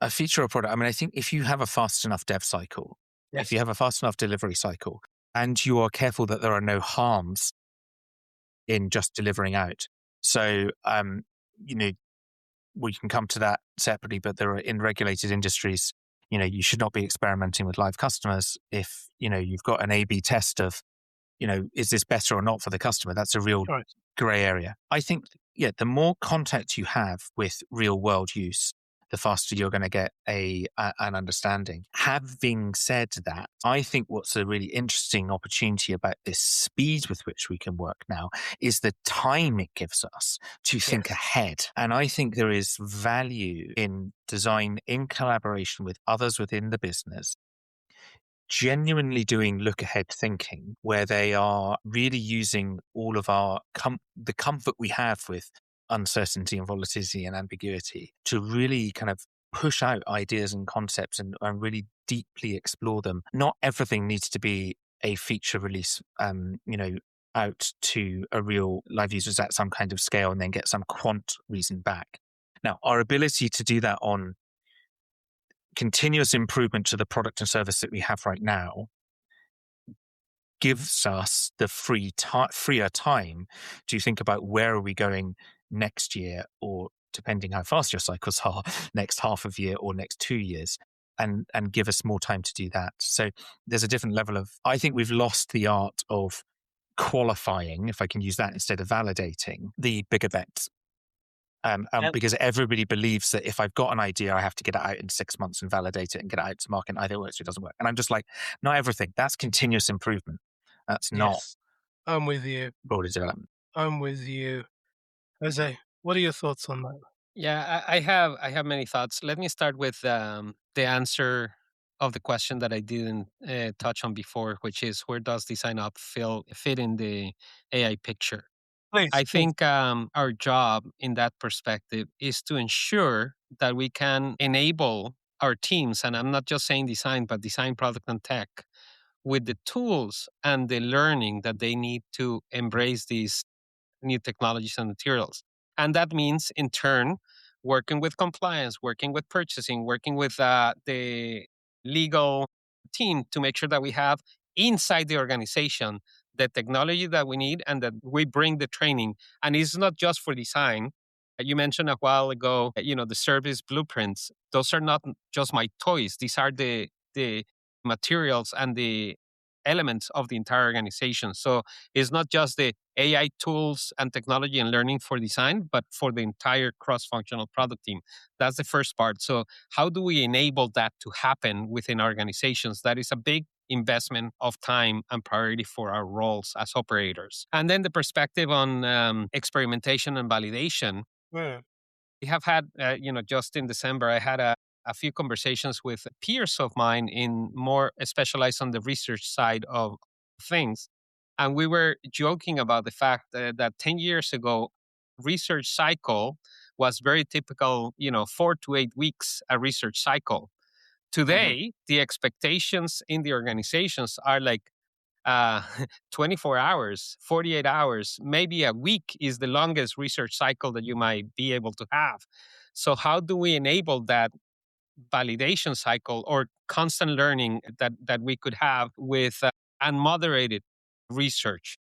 A feature or product. I mean, I think if you have a fast enough dev cycle, if you have a fast enough delivery cycle, and you are careful that there are no harms in just delivering out. So, you know, we can come to that separately, but there are in regulated industries, you know, you should not be experimenting with live customers if, you know, you've got an A/B test of, you know, is this better or not for the customer? That's a real gray area. I think, the more contact you have with real world use, the faster you're going to get an understanding. Having said that, I think what's a really interesting opportunity about this speed with which we can work now is the time it gives us to think ahead. And I think there is value in design in collaboration with others within the business, genuinely doing look ahead thinking where they are really using all of our the comfort we have with uncertainty and volatility and ambiguity to really kind of push out ideas and concepts and really deeply explore them. Not everything needs to be a feature release, out to a real live users at some kind of scale and then get some quant reason back. Now, our ability to do that on continuous improvement to the product and service that we have right now gives us the freer time to think about where are we going next year, or depending how fast your cycles are, next half of year or next 2 years, and give us more time to do that. So there's a different level of, I think we've lost the art of qualifying, if I can use that instead of validating the bigger bets. Because everybody believes that if I've got an idea, I have to get it out in 6 months and validate it and get it out to market, and either it works or it doesn't work. And I'm just like, not everything. That's continuous improvement. That's not
Yes, I'm with you.
broader development.
I'm with you. Jose, what are your thoughts on that?
Yeah, I have many thoughts. Let me start with the answer of the question that I didn't touch on before, which is where does design up fit in the AI picture?
Please,
I
please.
think our job in that perspective is to ensure that we can enable our teams, and I'm not just saying design, but design, product, and tech, with the tools and the learning that they need to embrace these new technologies and materials. And that means, in turn, working with compliance, working with purchasing, working with the legal team to make sure that we have inside the organization the technology that we need and that we bring the training. And it's not just for design. You mentioned a while ago, the service blueprints. Those are not just my toys. These are the materials and the elements of the entire organization. So it's not just the AI tools and technology and learning for design, but for the entire cross-functional product team. That's the first part. So how do we enable that to happen within organizations? That is a big investment of time and priority for our roles as operators. And then the perspective on experimentation and validation.
Mm,
We have had, just in December, I had a few conversations with peers of mine in more specialized on the research side of things. And we were joking about the fact that 10 years ago, research cycle was very typical, 4 to 8 weeks, a research cycle.
mhm.
Today, the expectations in the organizations are like uh, 24 hours, 48 hours, maybe a week is the longest research cycle that you might be able to have. So, how do we enable that validation cycle or constant learning that we could have with unmoderated research?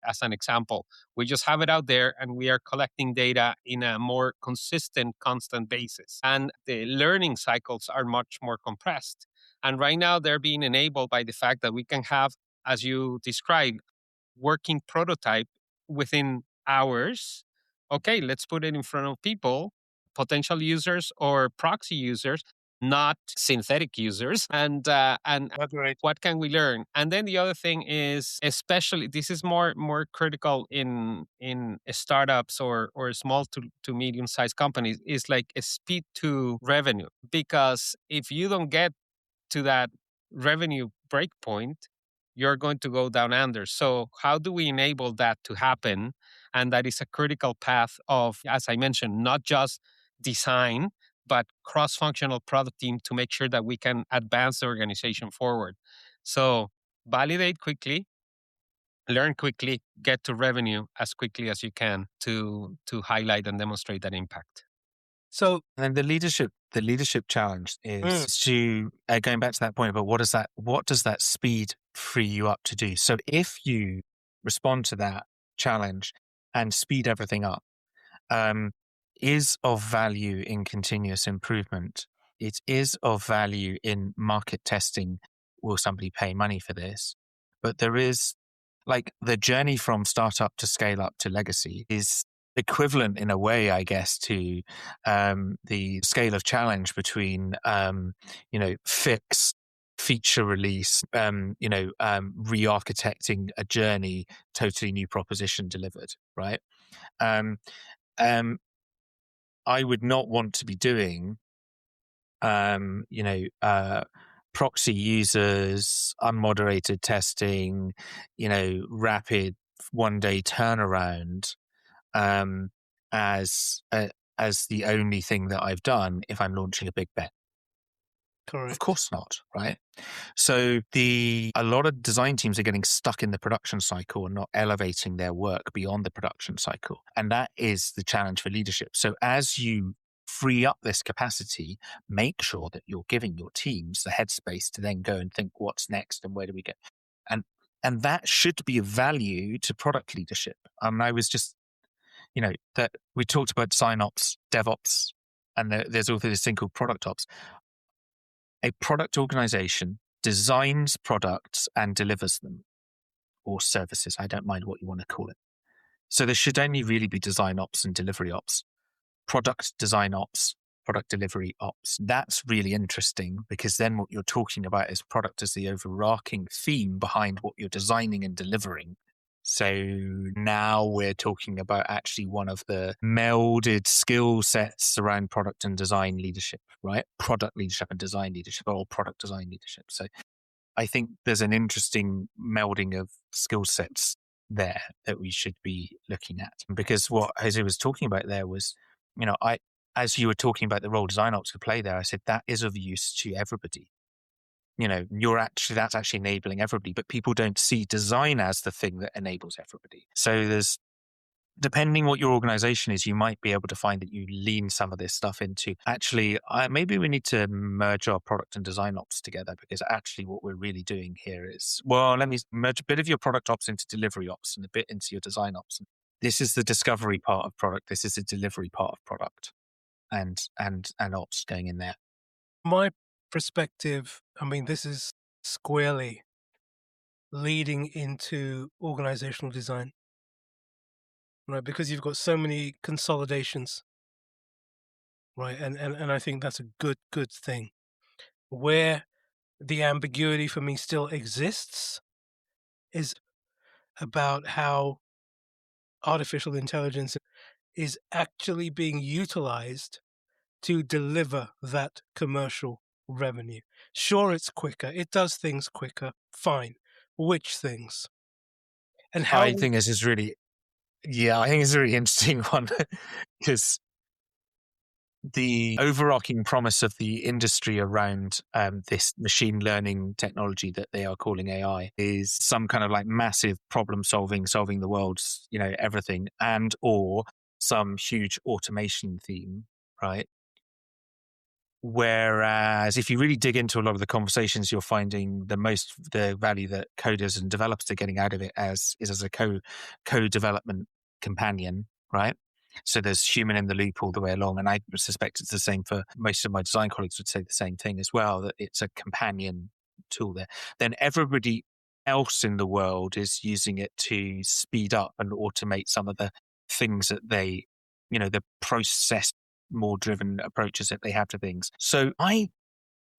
As an example, we just have it out there and we are collecting data in a more consistent, constant basis. And the learning cycles are much more compressed. And right now, they're being enabled by the fact that we can have, as you described, working prototype within hours. Okay, let's put it in front of people, potential users or proxy users, not synthetic users. And
Agreed.
what can we learn? And then the other thing is, especially this is more critical in startups or small to medium sized companies, is like a speed to revenue. Because if you don't get to that revenue breakpoint, you're going to go down under. So, how do we enable that to happen? And that is a critical path of, as I mentioned, not just design, but cross functional product team to make sure that we can advance the organization forward. So, validate quickly, learn quickly, get to revenue as quickly as you can to highlight and demonstrate that impact.
So,
And then the leadership challenge is
mm,
to going back to that point about what does that speed free you up to do? So if you respond to that challenge and speed everything up, um, is of value in continuous improvement. It is of value in market testing. Will somebody pay money for this? But there is, like, the journey from startup to scale up to legacy is equivalent in a way, I guess, to the scale of challenge between, fix, feature release, re-architecting a journey, totally new proposition delivered, right? Um, um, I would not want to be doing, proxy users, unmoderated testing, rapid 1 day turnaround, um, as the only thing that I've done if I'm launching a big bet. Of
correct.
course not, right? So a lot of design teams are getting stuck in the production cycle and not elevating their work beyond the production cycle. And that is the challenge for leadership. So as you free up this capacity, make sure that you're giving your teams the headspace to then go and think what's next and where do we go. And And that should be of value to product leadership. I was just, that we talked about design ops, DevOps, and there's also this thing called product ops. A product organization designs products and delivers them, or services. I don't mind what you want to call it. So there should only really be design ops and delivery ops. Product design ops, product delivery ops. That's really interesting, because then what you're talking about is product as the overarching theme behind what you're designing and delivering. So now we're talking about actually one of the melded skill sets around product and design leadership, right? Product leadership and design leadership, or product design leadership. So I think there's an interesting melding of skill sets there that we should be looking at. Because what Jose was talking about there was, as you were talking about the role design ops could play there, I said that is of use to everybody. That's actually enabling everybody, but people don't see design as the thing that enables everybody. So depending what your organization is, you might be able to find that you lean some of this stuff into, actually, maybe we need to merge our product and design ops together, because actually what we're really doing here is, let me merge a bit of your product ops into delivery ops and a bit into your design ops. This is the discovery part of product. This is the delivery part of product, and ops going in there.
My perspective, this is squarely leading into organizational design, right? Because you've got so many consolidations, right? And I think that's a good thing. Where the ambiguity for me still exists is about how artificial intelligence is actually being utilized to deliver that commercial revenue. Sure, it's quicker. It does things quicker. Fine. Which things? And how
I think this is really, I think it's a really interesting one, because the overarching promise of the industry around this machine learning technology that they are calling AI is some kind of like massive problem solving the world's, everything, and or some huge automation theme, right? Whereas if you really dig into a lot of the conversations, you're finding the value that coders and developers are getting out of it is as a co-development companion, right? So there's human in the loop all the way along. And I suspect it's the same for most of my design colleagues would say the same thing as well, that it's a companion tool there. Then everybody else in the world is using it to speed up and automate some of the things that they, the process more driven approaches that they have to things. So I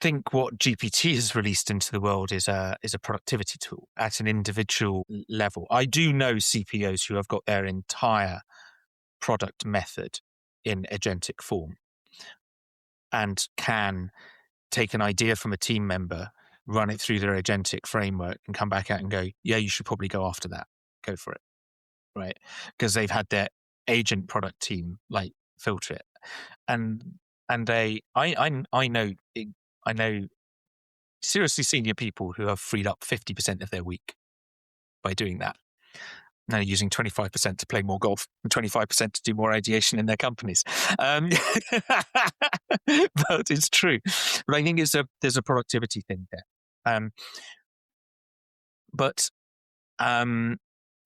think what GPT has released into the world is a productivity tool at an individual level. I do know CPOs who have got their entire product method in agentic form and can take an idea from a team member, run it through their agentic framework, and come back out and go, yeah, you should probably go after that. Go for it. Right. Because they've had their agent product team like filter it. And I know seriously senior people who have freed up 50% of their week by doing that. Now using 25% to play more golf and 25% to do more ideation in their companies. But it's true. But I think there's a productivity thing there. But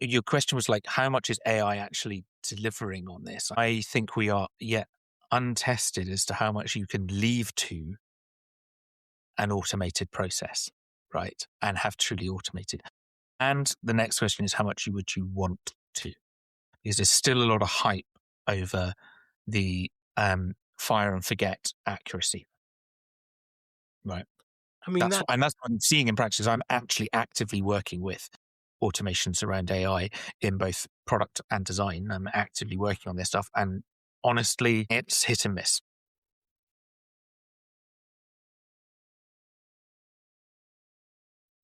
your question was like, how much is AI actually delivering on this? I think we are yet untested as to how much you can leave to an automated process, right? And have truly automated. And the next question is, how much would you want to? Because there's still a lot of hype over the fire and forget accuracy, right? That's what I'm seeing in practice. I'm actually actively working with automations around AI in both product and design. I'm actively working on this stuff, and honestly, it's hit and miss.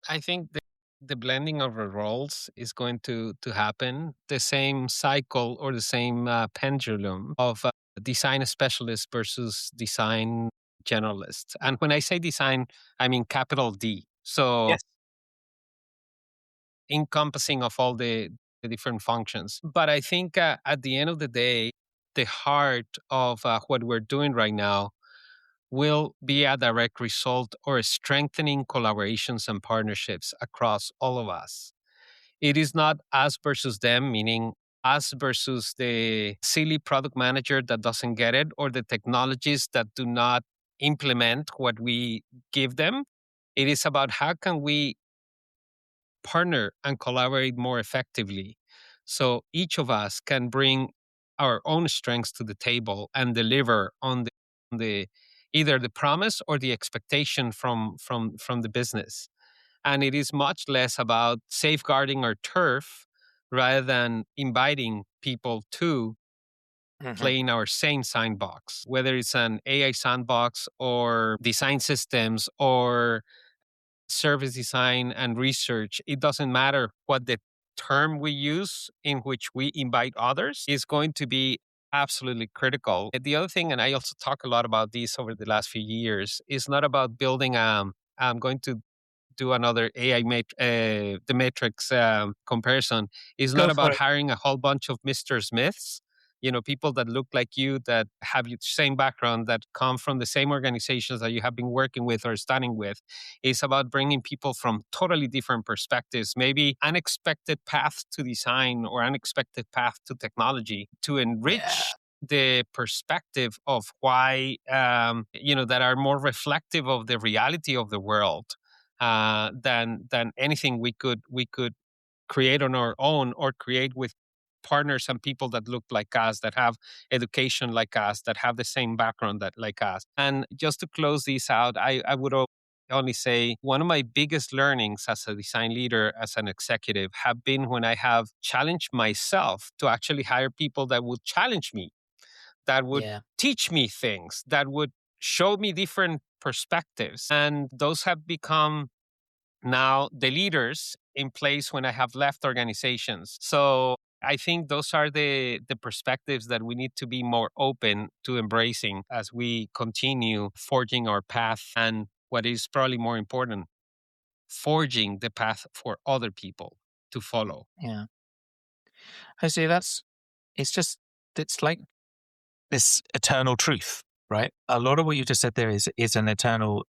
I think the blending of the roles is going to happen. The same cycle or the same pendulum of design specialist versus design generalist. And when I say design, I mean capital D. So
yes,
encompassing of all the different functions. But I think at the end of the day, the heart of what we're doing right now will be a direct result or strengthening collaborations and partnerships across all of us. It is not us versus them, meaning us versus the silly product manager that doesn't get it, or the technologies that do not implement what we give them. It is about how can we partner and collaborate more effectively so each of us can bring our own strengths to the table and deliver on the either the promise or the expectation from the business. And it is much less about safeguarding our turf rather than inviting people to
Hmm.
play in our same sandbox, whether it's an AI sandbox or design systems or service design and research. It doesn't matter what the term we use in which we invite others is going to be absolutely critical. The other thing, and I also talk a lot about this over the last few years, is not about building I'm going to do another AI the matrix comparison. Is
Go
not
for
about
it.
hiring a whole bunch of Mr. Smiths, people that look like you, that have the same background, that come from the same organizations that you have been working with or studying with. It's about bringing people from totally different perspectives, maybe unexpected paths to design or unexpected path to technology to
Yeah.
enrich the perspective of why, that are more reflective of the reality of the world than anything we could create on our own or create with partners and people that look like us, that have education like us, that have the same background that like us. And just to close this out, I would only say one of my biggest learnings as a design leader, as an executive, have been when I have challenged myself to actually hire people that would challenge me, that would
Yeah.
teach me things, that would show me different perspectives. And those have become now the leaders in place when I have left organizations. So I think those are the perspectives that we need to be more open to embracing as we continue forging our path, and what is probably more important, forging the path for other people to follow.
Yeah. I see. It's like this eternal truth, right? A lot of what you just said there is an eternal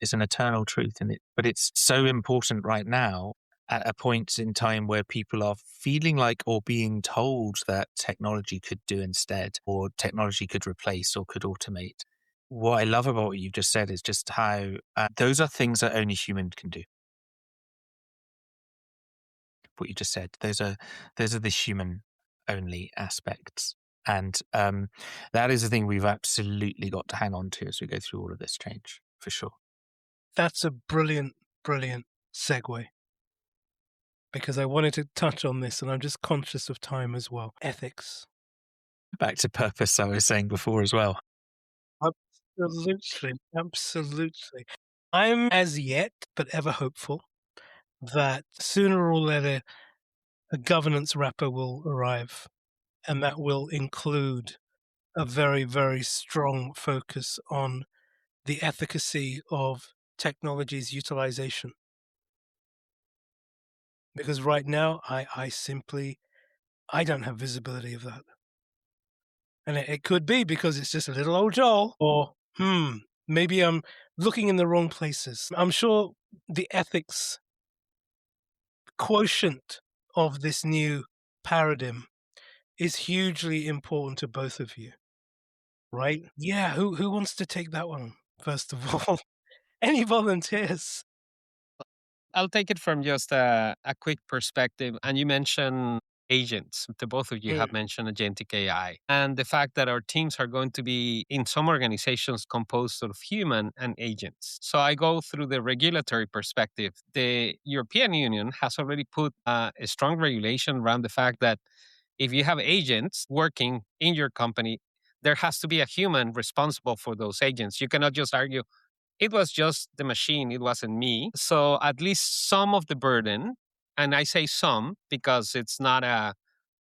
truth, but it's so important right now at a point in time where people are feeling like or being told that technology could do instead, or technology could replace or could automate. What I love about what you just said is just how those are things that only human can do. What you just said, those are the human only aspects. And that is the thing we've absolutely got to hang on to as we go through all of this change, for sure.
That's a brilliant, brilliant segue, because I wanted to touch on this and I'm just conscious of time as well. Ethics.
Back to purpose, I was saying before as well.
Absolutely. Absolutely. I'm as yet, but ever hopeful that sooner or later a governance wrapper will arrive, and that will include a very, very strong focus on the efficacy of technology's utilization. Because right now, I don't have visibility of that. And it could be because it's just a little old Joel, or, maybe I'm looking in the wrong places. I'm sure the ethics quotient of this new paradigm is hugely important to both of you, right? Yeah, who wants to take that one first of all? Any volunteers?
I'll take it from just a quick perspective. And you mentioned agents. The both of you
Mm,
have mentioned agentic AI. And the fact that our teams are going to be, in some organizations, composed of human and agents. So I go through the regulatory perspective. The European Union has already put a strong regulation around the fact that if you have agents working in your company, there has to be a human responsible for those agents. You cannot just argue, it was just the machine, it wasn't me. So at least some of the burden, and I say some because it's not a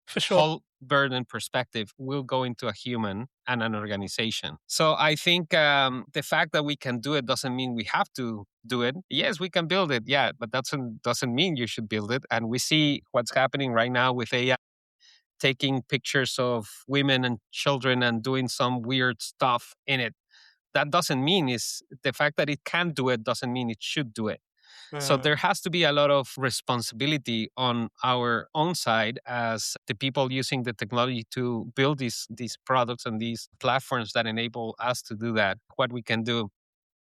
for sure.
whole burden perspective, will go into a human and an organization. So I think the fact that we can do it doesn't mean we have to do it. Yes, we can build it, yeah, but doesn't mean you should build it. And we see what's happening right now with AI, taking pictures of women and children and doing some weird stuff in it. That doesn't mean is the fact that it can do it doesn't mean it should do it. So there
Mm.
has to be a lot of responsibility on our own side as the people using the technology to build these products and these platforms that enable us to do that. What we can do.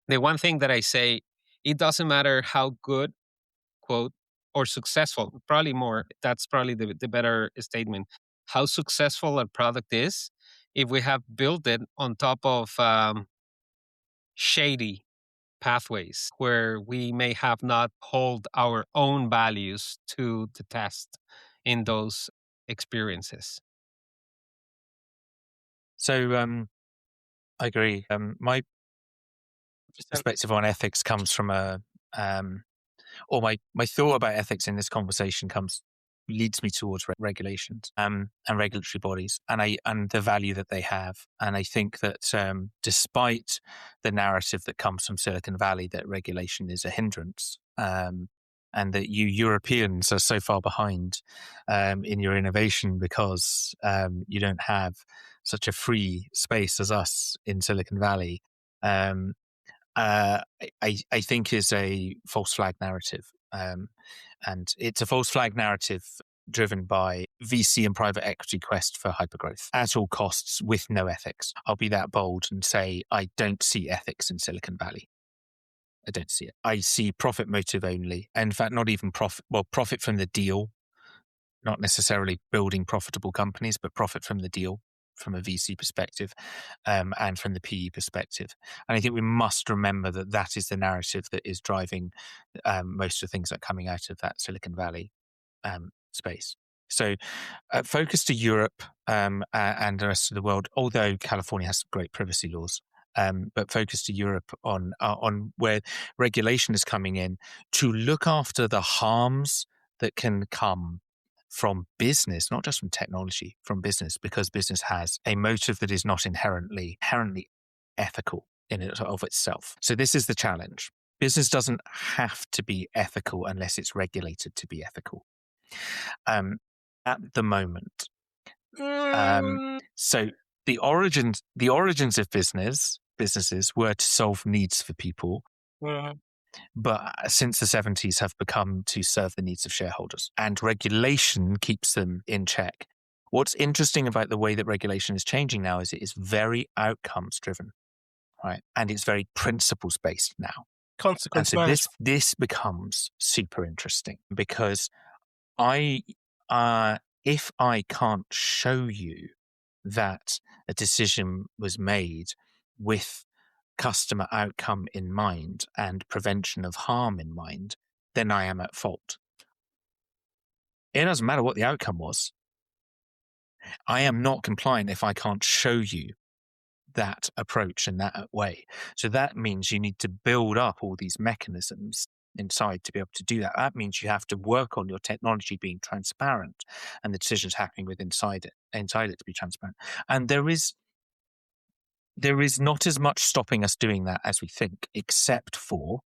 The one thing that I say, it doesn't matter how good, quote, or successful, probably more, that's probably the better statement. How successful a product is if we have built it on top of shady pathways where we may have not hold our own values to the test in those experiences.
So I agree. My
100%.
perspective on ethics comes from um, or my thought about ethics in this conversation leads me towards regulations and regulatory bodies and the value that they have. And I think that despite the narrative that comes from Silicon Valley that regulation is a hindrance, and that you Europeans are so far behind in your innovation because you don't have such a free space as us in Silicon Valley. Um, uh, I think is a false flag narrative. And it's a false flag narrative driven by VC and private equity quest for hypergrowth at all costs with no ethics. I'll be that bold and say I don't see ethics in Silicon Valley. I don't see it. I see profit motive only. In fact, not even profit. Well, profit from the deal, not necessarily building profitable companies, but profit from the deal from a VC perspective and from the PE perspective. And I think we must remember that that is the narrative that is driving most of the things that are coming out of that Silicon Valley space. So focus to Europe and the rest of the world, although California has some great privacy laws. But focus to Europe on where regulation is coming in to look after the harms that can come from business, not just from technology, from business, because business has a motive that is not inherently ethical in and of itself. So this is the challenge. Business doesn't have to be ethical unless it's regulated to be ethical. At the moment. So the origins of businesses were to solve needs for people, but since the 70s have become to serve the needs of shareholders, and regulation keeps them in check. What's interesting about the way that regulation is changing now is it is very outcomes driven, right? And it's very principles based now. And
Consequence
so
management.
this becomes super interesting because if I can't show you that a decision was made with customer outcome in mind and prevention of harm in mind, then I am at fault. It doesn't matter what the outcome was. I am not compliant if I can't show you that approach in that way. So that means you need to build up all these mechanisms inside to be able to do that. That means you have to work on your technology being transparent and the decisions happening inside it to be transparent. And there is not as much stopping us doing that as we think, except for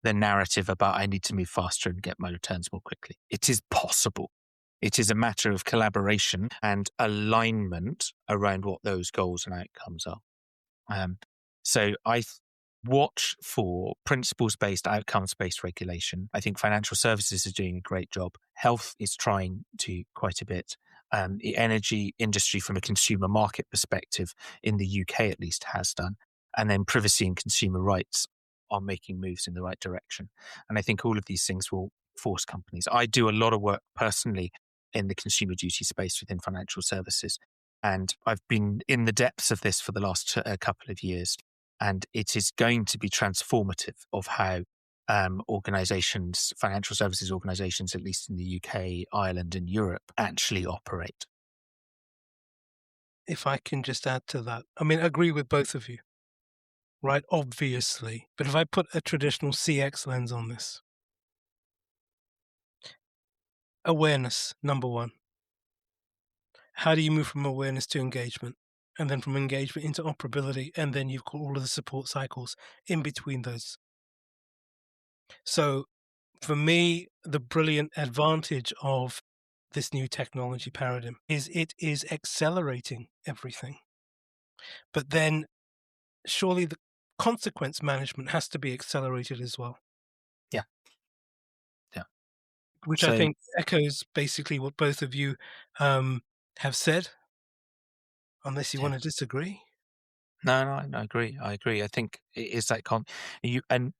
the narrative about I need to move faster and get my returns more quickly. It is possible. It is a matter of collaboration and alignment around what those goals and outcomes are. So I watch for principles-based, outcomes-based regulation. I think financial services is doing a great job. Health is trying to quite a bit. The energy industry from a consumer market perspective in the UK at least has done. And then privacy and consumer rights are making moves in the right direction. And I think all of these things will force companies. I do a lot of work personally in the consumer duty space within financial services. And I've been in the depths of this for the last couple of years. And it is going to be transformative of how organizations, financial services organizations, at least in the UK, Ireland, and Europe, actually operate.
If I can just add to that, I mean, I agree with both of you, right? Obviously. But if I put a traditional CX lens on this, awareness, number one. How do you move from awareness to engagement? And then from engagement into operability, and then you've got all of the support cycles in between those. So for me, the brilliant advantage of this new technology paradigm is it is accelerating everything. But then surely consequence management has to be accelerated as well.
Yeah. Yeah.
Which I
So
think echoes basically what both of you have said, unless you
yeah.
want to disagree.
No, I agree. I agree. I think it is that and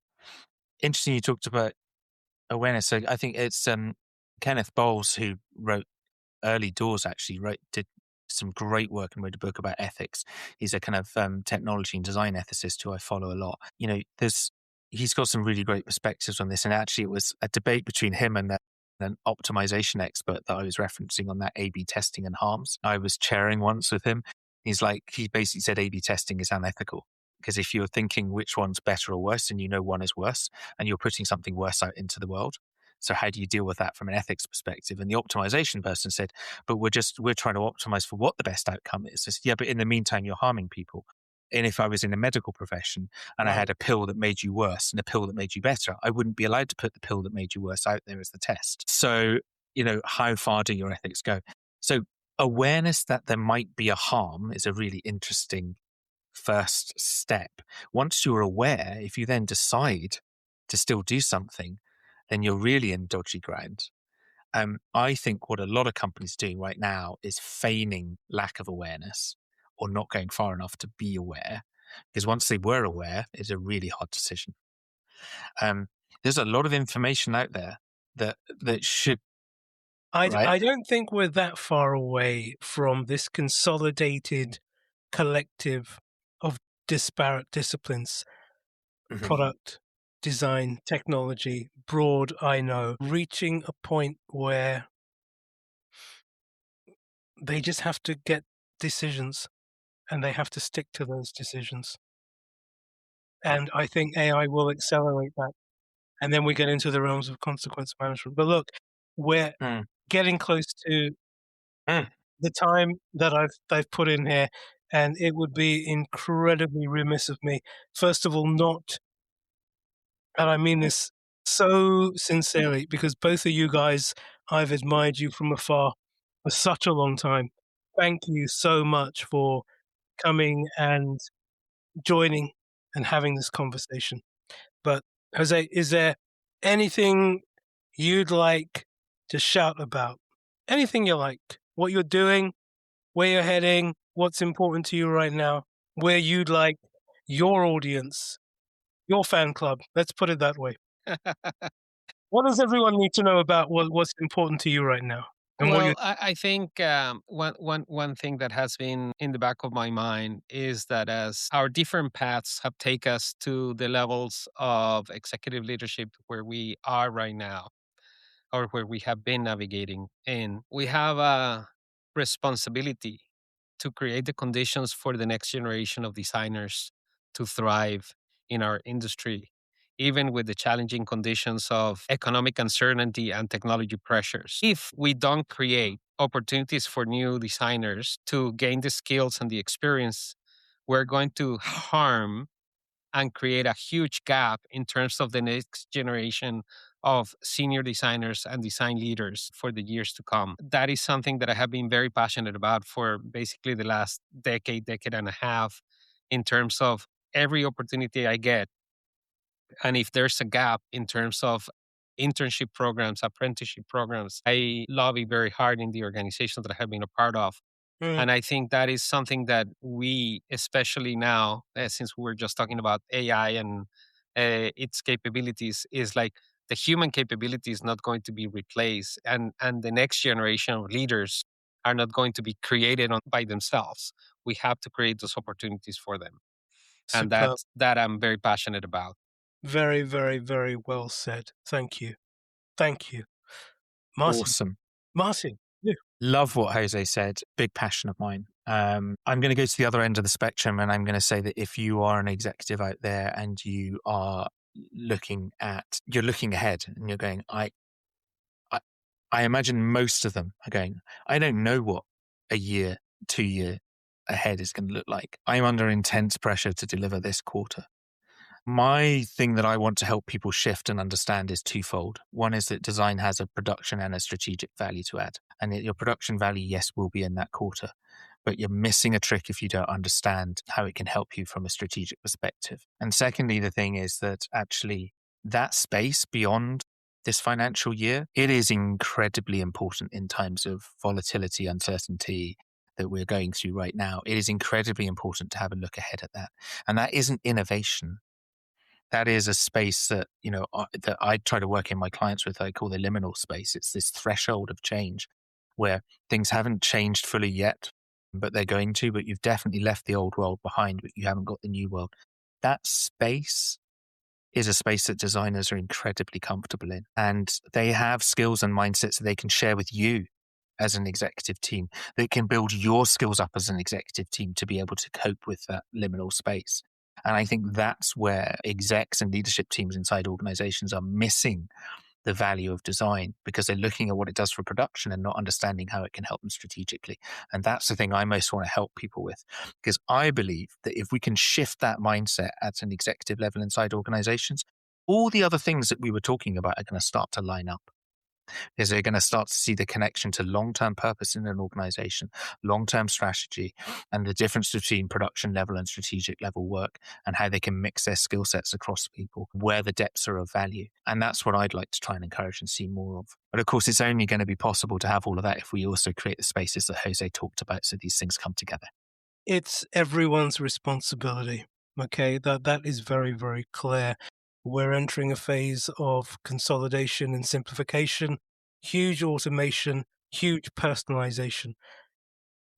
interesting you talked about awareness. So I think it's Kenneth Bowles who wrote Early Doors, actually did some great work and wrote a book about ethics. He's a kind of technology and design ethicist who I follow a lot. He's got some really great perspectives on this. And actually it was a debate between him and an optimization expert that I was referencing on that A/B testing and harms. I was chairing once with him. He basically said A/B testing is unethical. Because if you're thinking which one's better or worse, and you know one is worse, and you're putting something worse out into the world, so how do you deal with that from an ethics perspective? And the optimization person said, but we're trying to optimize for what the best outcome is. I said, yeah, but in the meantime, you're harming people. And if I was in a medical profession and I
Right.
had a pill that made you worse and a pill that made you better, I wouldn't be allowed to put the pill that made you worse out there as the test. So, how far do your ethics go? So awareness that there might be a harm is a really interesting first step. Once you're aware, if you then decide to still do something, then you're really in dodgy ground. I think what a lot of companies are doing right now is feigning lack of awareness or not going far enough to be aware. Because once they were aware, it's a really hard decision. There's a lot of information out there that should, right?
I don't think we're that far away from this consolidated collective of disparate disciplines,
Mhm.
product, design, technology, broad, I know, reaching a point where they just have to get decisions and they have to stick to those decisions. And I think AI will accelerate that. And then we get into the realms of consequence management. But look, we're
Mm.
getting close to
Mm.
the time that I've put in here, and it would be incredibly remiss of me, first of all, not, and I mean this so sincerely, because both of you guys, I've admired you from afar for such a long time. Thank you so much for coming and joining and having this conversation. But Jose, is there anything you'd like to shout about? Anything you like? What you're doing, where you're heading, what's important to you right now, where you'd like your audience, your fan club, let's put it that way. What does everyone need to know about what's important to you right now? And what you
Well, I think one thing that has been in the back of my mind is that as our different paths have taken us to the levels of executive leadership where we are right now, or where we have been navigating in, we have a responsibility to create the conditions for the next generation of designers to thrive in our industry, even with the challenging conditions of economic uncertainty and technology pressures. If we don't create opportunities for new designers to gain the skills and the experience, we're going to harm and create a huge gap in terms of the next generation of senior designers and design leaders for the years to come. That is something that I have been very passionate about for basically the last decade and a half, in terms of every opportunity I get. And if there's a gap in terms of internship programs, apprenticeship programs, I lobby very hard in the organizations that I have been a part of.
Mm,
And I think that is something that we, especially now, since we're just talking about AI and its capabilities, is like the human capability is not going to be replaced, and the next generation of leaders are not going to be created by themselves. We have to create those opportunities for them, and
superb.
that I'm very passionate about.
Very, very, very well said. Thank you. Thank you. Martin.
Awesome.
Martin, you.
Love what Jose said. Big passion of mine. I'm going to go to the other end of the spectrum, and I'm going to say that if you are an executive out there and you're looking ahead and you're going, I, I imagine most of them are going, I don't know what a year, 2 year ahead is going to look like. I'm under intense pressure to deliver this quarter. My thing that I want to help people shift and understand is twofold. One is that design has a production and a strategic value to add. And your production value, yes, will be in that quarter. but you're missing a trick if you don't understand how it can help you from a strategic perspective. And secondly, the thing is that actually that space beyond this financial year, it is incredibly important in times of volatility, uncertainty that we're going through right now. It is incredibly important to have a look ahead at that. And that isn't innovation. That is a space that, that I try to work in my clients with, I call the liminal space. It's this threshold of change where things haven't changed fully yet, but they're going to, but you've definitely left the old world behind, but you haven't got the new world. That space is a space that designers are incredibly comfortable in. And they have skills and mindsets that they can share with you as an executive team. They can build your skills up as an executive team to be able to cope with that liminal space. And I think that's where execs and leadership teams inside organizations are missing the value of design, because they're looking at what it does for production and not understanding how it can help them strategically. And that's the thing I most want to help people with, because I believe that if we can shift that mindset at an executive level inside organizations, all the other things that we were talking about are going to start to line up. Is they're going to start to see the connection to long-term purpose in an organization, long-term strategy, and the difference between production level and strategic level work, and how they can mix their skill sets across people, where the depths are of value. And that's what I'd like to try and encourage and see more of. But of course, it's only going to be possible to have all of that if we also create the spaces that Jose talked about, so these things come together.
It's everyone's responsibility. Okay, that is very, very clear. We're entering a phase of consolidation and simplification, huge automation, huge personalization.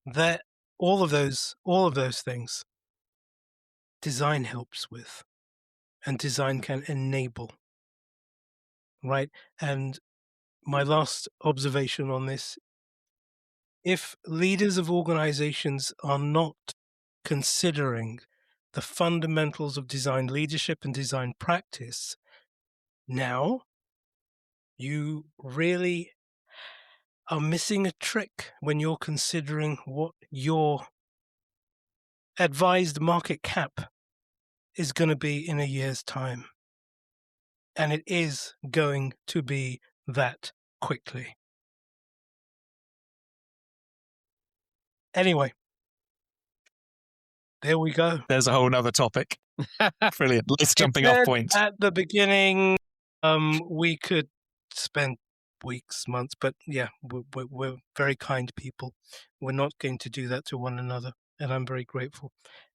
That all of those things, design helps with, and design can enable. Right? And my last observation on this: if leaders of organizations are not considering the fundamentals of design leadership and design practice, now you really are missing a trick when you're considering what your advised market cap is going to be in a year's time. And it is going to be that quickly. Anyway, there we go.
There's a whole nother topic. Brilliant. Let's jumping off point.
At the beginning, we could spend weeks, months, but yeah, we're very kind people. We're not going to do that to one another, and I'm very grateful.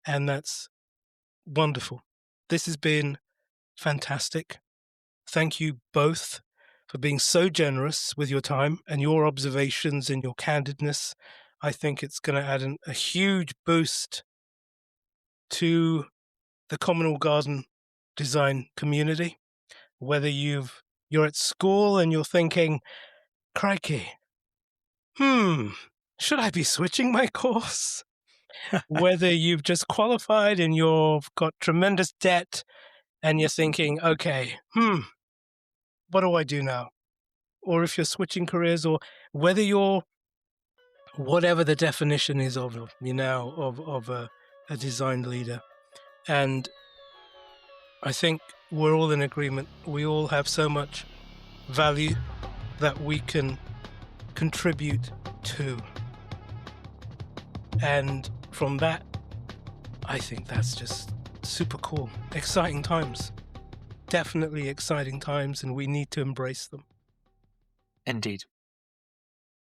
And that's wonderful. This has been fantastic. Thank you both for being so generous with your time and your observations and your candidness. I think it's going to add a huge boost to the Communal Garden design community. Whether you're at school and you're thinking, crikey, should I be switching my course? Whether you've just qualified and you've got tremendous debt and you're thinking, okay, what do I do now? Or if you're switching careers, or whether you're, whatever the definition is of a design leader. And I think we're all in agreement. We all have so much value that we can contribute to. And from that, I think that's just super cool. Exciting times. Definitely exciting times, and we need to embrace them.
Indeed.